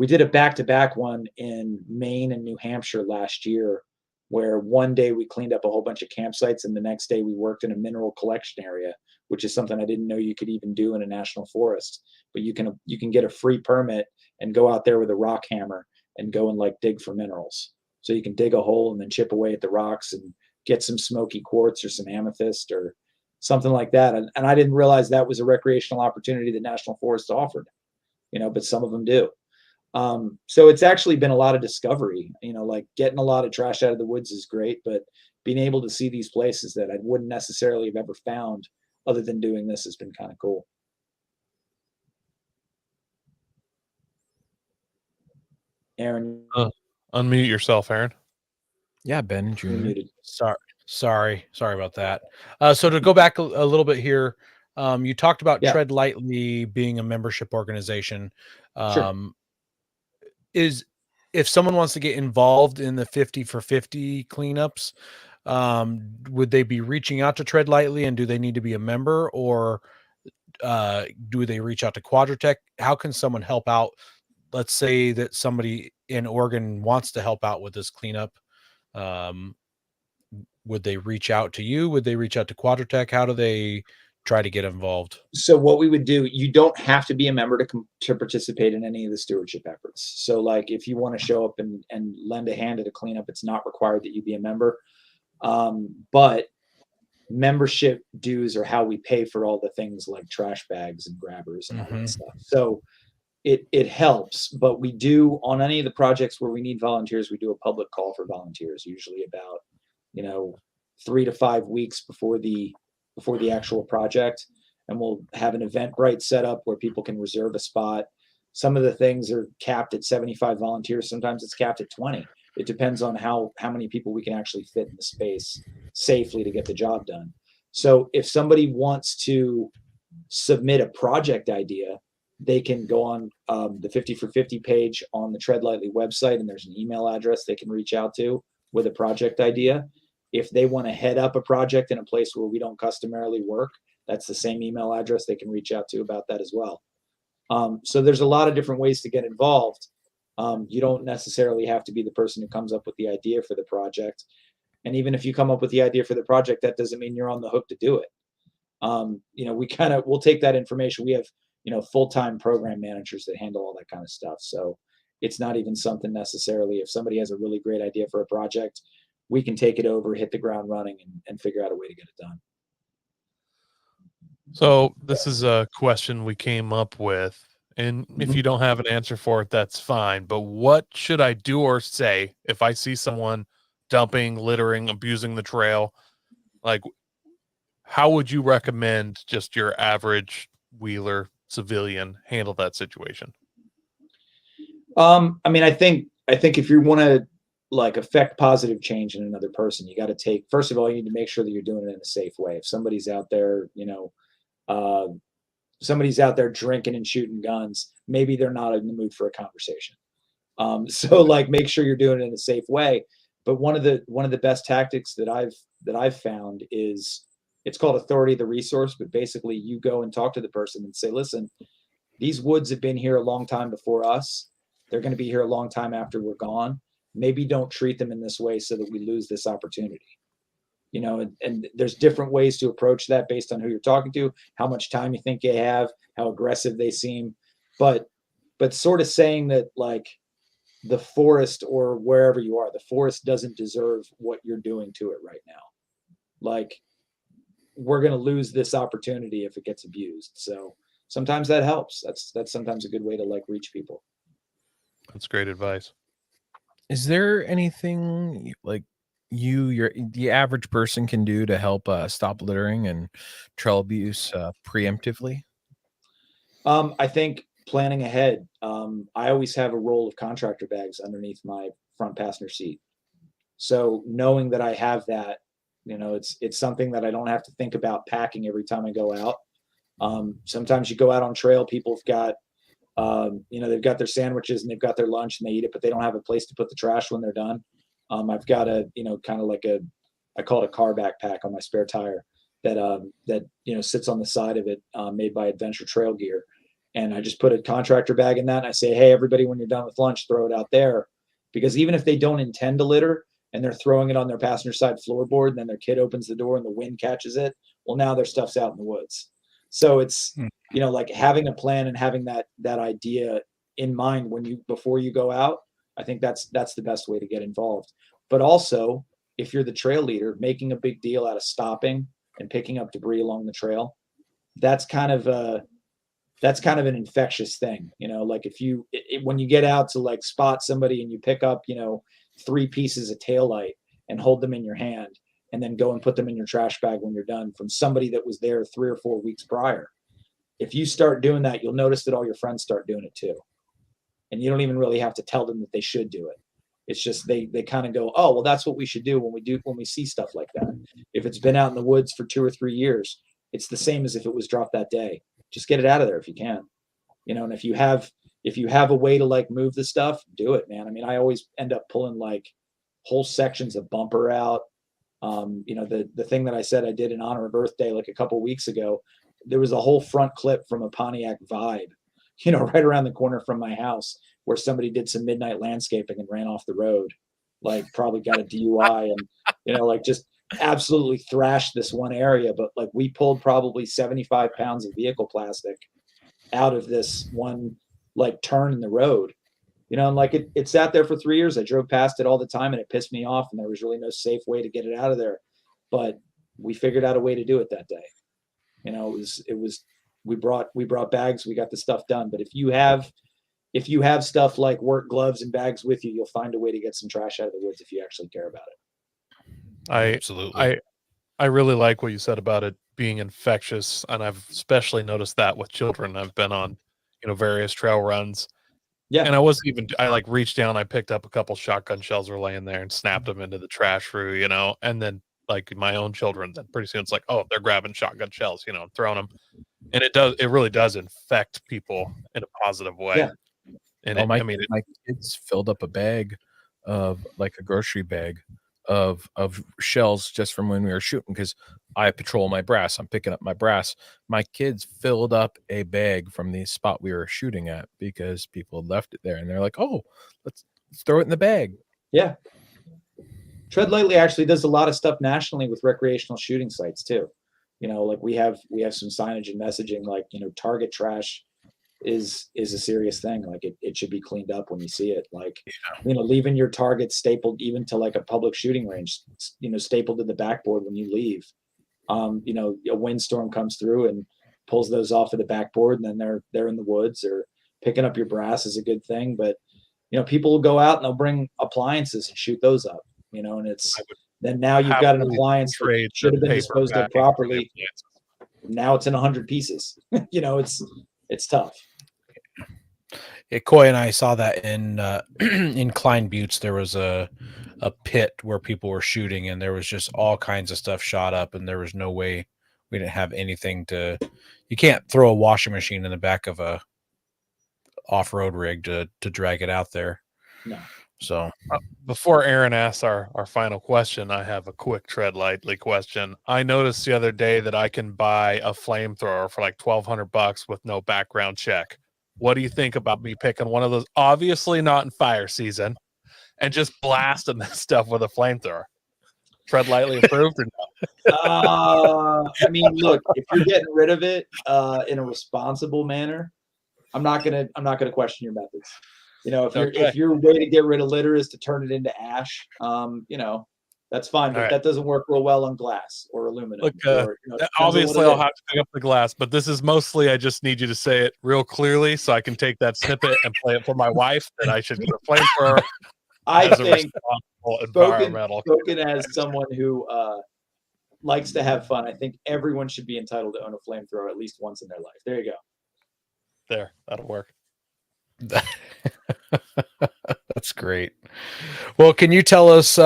did a back-to-back one in Maine and New Hampshire last year, where one day we cleaned up a whole bunch of campsites, and the next day we worked in a mineral collection area, which is something I didn't know you could even do in a national forest. But you can get a free permit and go out there with a rock hammer and go and like dig for minerals. So you can dig a hole and then chip away at the rocks and get some smoky quartz or some amethyst or something like that. And I didn't realize that was a recreational opportunity that national forests offered, but some of them do. So it's actually been a lot of discovery, like getting a lot of trash out of the woods is great, but being able to see these places that I wouldn't necessarily have ever found other than doing this has been kind of cool. Aaron, Unmute yourself, Aaron. Yeah, Ben Jr. muted. Sorry about that. So to go back a little bit here, you talked about Tread Lightly being a membership organization. Sure. If someone wants to get involved in the 50 for 50 cleanups, would they be reaching out to Tread Lightly, and do they need to be a member, or do they reach out to Quadratech? How can someone help out? Let's say that somebody in Oregon wants to help out with this cleanup. Would they reach out to you? Would they reach out to Quadratech? How do they try to get involved? So what we would do, you don't have to be a member to participate in any of the stewardship efforts. So like if you want to show up and lend a hand at a cleanup, it's not required that you be a member. But membership dues are how we pay for all the things like trash bags and grabbers and all that stuff. So it helps, but we do on any of the projects where we need volunteers, we do a public call for volunteers, usually about, 3 to 5 weeks before the actual project. And we'll have an Eventbrite set up where people can reserve a spot. Some of the things are capped at 75 volunteers. Sometimes it's capped at 20. It depends on how many people we can actually fit in the space safely to get the job done. So if somebody wants to submit a project idea, they can go on the 50 for 50 page on the Tread Lightly website, and there's an email address they can reach out to with a project idea. If they want to head up a project in a place where we don't customarily work, that's the same email address they can reach out to about that as well. So there's a lot of different ways to get involved. You don't necessarily have to be the person who comes up with the idea for the project. And even if you come up with the idea for the project, that doesn't mean you're on the hook to do it. We'll take that information. We have, full-time program managers that handle all that kind of stuff. So it's not even something necessarily, if somebody has a really great idea for a project, we can take it over, hit the ground running, and figure out a way to get it done. So this is a question we came up with, and if you don't have an answer for it, that's fine. But what should I do or say if I see someone dumping, littering, abusing the trail? Like, how would you recommend just your average wheeler civilian handle that situation? I think if you want to affect positive change in another person, you got to first of all, you need to make sure that you're doing it in a safe way. If somebody's out there, drinking and shooting guns, maybe they're not in the mood for a conversation. So make sure you're doing it in a safe way. But one of the best tactics that I've found is, it's called authority of the resource, but basically you go and talk to the person and say, listen, these woods have been here a long time before us. They're going to be here a long time after we're gone. Maybe don't treat them in this way so that we lose this opportunity. And there's different ways to approach that based on who you're talking to, how much time you think they have, how aggressive they seem. But sort of saying that the forest, or wherever you are, the forest doesn't deserve what you're doing to it right now. We're going to lose this opportunity if it gets abused. So sometimes that helps. That's sometimes a good way to reach people. That's great advice. Is there anything the average person can do to help stop littering and trail abuse preemptively? I think planning ahead. I always have a roll of contractor bags underneath my front passenger seat. So knowing that I have that, it's something that I don't have to think about packing every time I go out. Sometimes you go out on trail, people have got, they've got their sandwiches and they've got their lunch and they eat it, but they don't have a place to put the trash when they're done. I've got I call it a car backpack on my spare tire that sits on the side of it, made by Adventure Trail Gear. And I just put a contractor bag in that. And I say, hey, everybody, when you're done with lunch, throw it out there. Because even if they don't intend to litter and they're throwing it on their passenger side floorboard, and then their kid opens the door and the wind catches it, well, now their stuff's out in the woods. So it's, having a plan and having that idea in mind before you go out, I think that's the best way to get involved. But also, if you're the trail leader, making a big deal out of stopping and picking up debris along the trail, that's kind of an infectious thing. When you get out to spot somebody and you pick up, 3 pieces of taillight and hold them in your hand and then go and put them in your trash bag when you're done, from somebody that was there 3 or 4 weeks prior. If you start doing that, you'll notice that all your friends start doing it too. And you don't even really have to tell them that they should do it. It's just they kind of go, oh, well, that's what we should do when we see stuff like that. If it's been out in the woods for 2 or 3 years, it's the same as if it was dropped that day. Just get it out of there if you can. And if you have a way to move the stuff, do it, man. I always end up pulling whole sections of bumper out. The thing that I said I did in honor of Earth Day a couple weeks ago, there was a whole front clip from a Pontiac Vibe, right around the corner from my house, where somebody did some midnight landscaping and ran off the road, probably got a DUI, and absolutely thrashed this one area, but like we pulled probably 75 pounds of vehicle plastic out of this one like turn in the road. And like it sat there for 3 years. I drove past it all the time and it pissed me off, and there was really no safe way to get it out of there. But we figured out a way to do it that day. We brought bags, we got the stuff done. But if you have stuff like work gloves and bags with you, you'll find a way to get some trash out of the woods if you actually care about it. Absolutely. I really like what you said about it being infectious, and I've especially noticed that with children. I've been on, various trail runs. Yeah. And I like reached down, I picked up a couple shotgun shells were laying there and snapped them into the trash roo, and then like my own children, then pretty soon it's like, oh, they're grabbing shotgun shells, and throwing them. And it really does infect people in a positive way. Yeah. And my kids filled up a bag of like a grocery bag of shells just from when we were shooting, because I patrol my brass. I'm picking up my brass. My kids filled up a bag from the spot we were shooting at because people had left it there, and they're like, "Oh, let's throw it in the bag." Yeah. Tread Lightly actually does a lot of stuff nationally with recreational shooting sites too. Like we have some signage and messaging, like, target trash is a serious thing. Like it should be cleaned up when you see it. Like, leaving your target stapled even to like a public shooting range, stapled to the backboard when you leave. A windstorm comes through and pulls those off of the backboard, and then they're in the woods. Or picking up your brass is a good thing, but people will go out and they'll bring appliances and shoot those up. And then now you've got an appliance that should have been disposed of properly. Now it's in 100 pieces. It's tough. Yeah, Coy and I saw that in in Klein Buttes. There was a pit where people were shooting, and there was just all kinds of stuff shot up, and there was no way, we didn't have anything to. You can't throw a washing machine in the back of a off-road rig to drag it out there. No. So before Aaron asks our final question, I have a quick Tread Lightly question. I noticed the other day that I can buy a flamethrower for like $1,200 with no background check. What do you think about me picking one of those, obviously not in fire season, and just blasting this stuff with a flamethrower? Tread Lightly approved or not? I mean, look, if you're getting rid of it in a responsible manner, I'm not gonna question your methods. If your way to get rid of litter is to turn it into ash, that's fine. But that doesn't work real well on glass or aluminum. Look, obviously I'll have to pick up the glass, but this is mostly, I just need you to say it real clearly so I can take that snippet and play it for my wife that I should get a flamethrower. I think, spoken as someone who likes to have fun, I think everyone should be entitled to own a flamethrower at least once in their life. There you go. There, that'll work. That's great. Well, can you tell us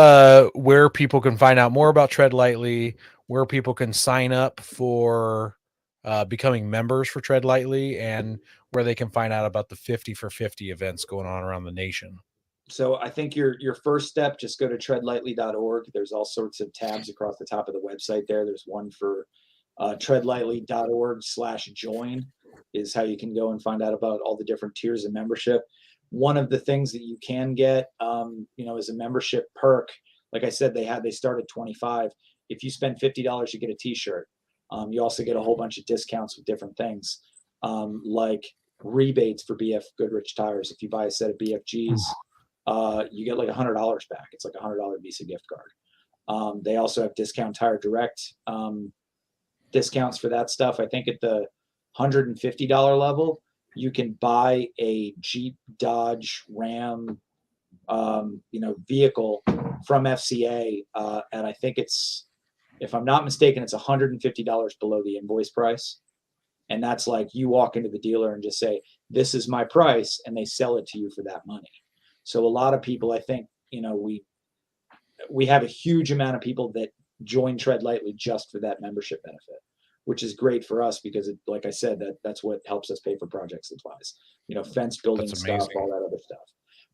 where people can find out more about Tread Lightly, where people can sign up for becoming members for Tread Lightly, and where they can find out about the 50 for 50 events going on around the nation? So I think your first step, just go to treadlightly.org. There's all sorts of tabs across the top of the website there. There's one for treadlightly.org/join is how you can go and find out about all the different tiers of membership. One of the things that you can get, is a membership perk. Like I said, they start at $25. If you spend $50, you get a t-shirt. You also get a whole bunch of discounts with different things, like rebates for BF Goodrich tires. If you buy a set of BFGs, you get like $100 back. It's like a $100 Visa gift card. They also have Discount Tire Direct discounts for that stuff. I think at the $150 level, you can buy a Jeep, Dodge, Ram, vehicle from FCA, and I think it's, if I'm not mistaken, it's $150 below the invoice price. And that's like you walk into the dealer and just say, "This is my price," and they sell it to you for that money. So a lot of people, I think, we have a huge amount of people that join Tread Lightly just for that membership benefit, which is great for us because, like I said, that's what helps us pay for project supplies, fence building stuff, all that other stuff.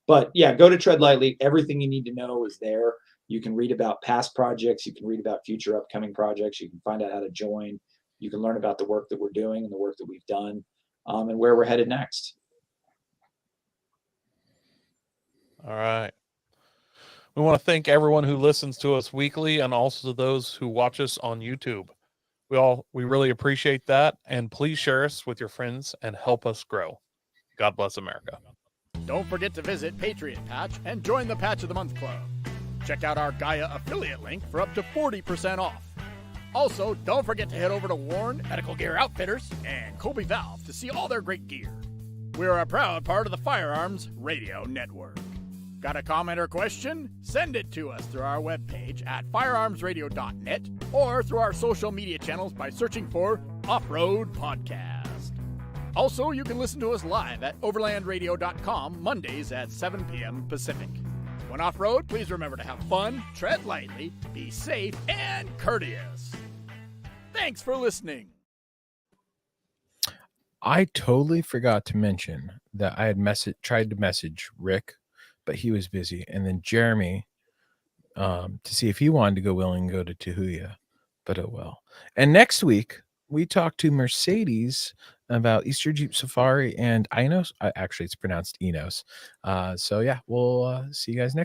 But yeah, go to Tread Lightly. Everything you need to know is there. You can read about past projects. You can read about future upcoming projects. You can find out how to join. You can learn about the work that we're doing and the work that we've done, and where we're headed next. All right. We want to thank everyone who listens to us weekly and also those who watch us on YouTube. We really appreciate that. And please share us with your friends and help us grow. God bless America. Don't forget to visit Patriot Patch and join the Patch of the Month Club. Check out our Gaia affiliate link for up to 40% off. Also, don't forget to head over to Warren Medical Gear Outfitters and Colby Valve to see all their great gear. We're a proud part of the Firearms Radio Network. Got a comment or question? Send it to us through our webpage at firearmsradio.net or through our social media channels by searching for Off-Road Podcast. Also, you can listen to us live at overlandradio.com Mondays at 7 p.m. Pacific. When off-road, please remember to have fun, tread lightly, be safe, and courteous. Thanks for listening. I totally forgot to mention that I had tried to message Rick, but he was busy, and then Jeremy to see if he wanted to go to Tahuya, but oh well. And next week we talk to Mercedes about Easter Jeep Safari and Inos. Actually, it's pronounced Enos. So yeah, we'll see you guys next.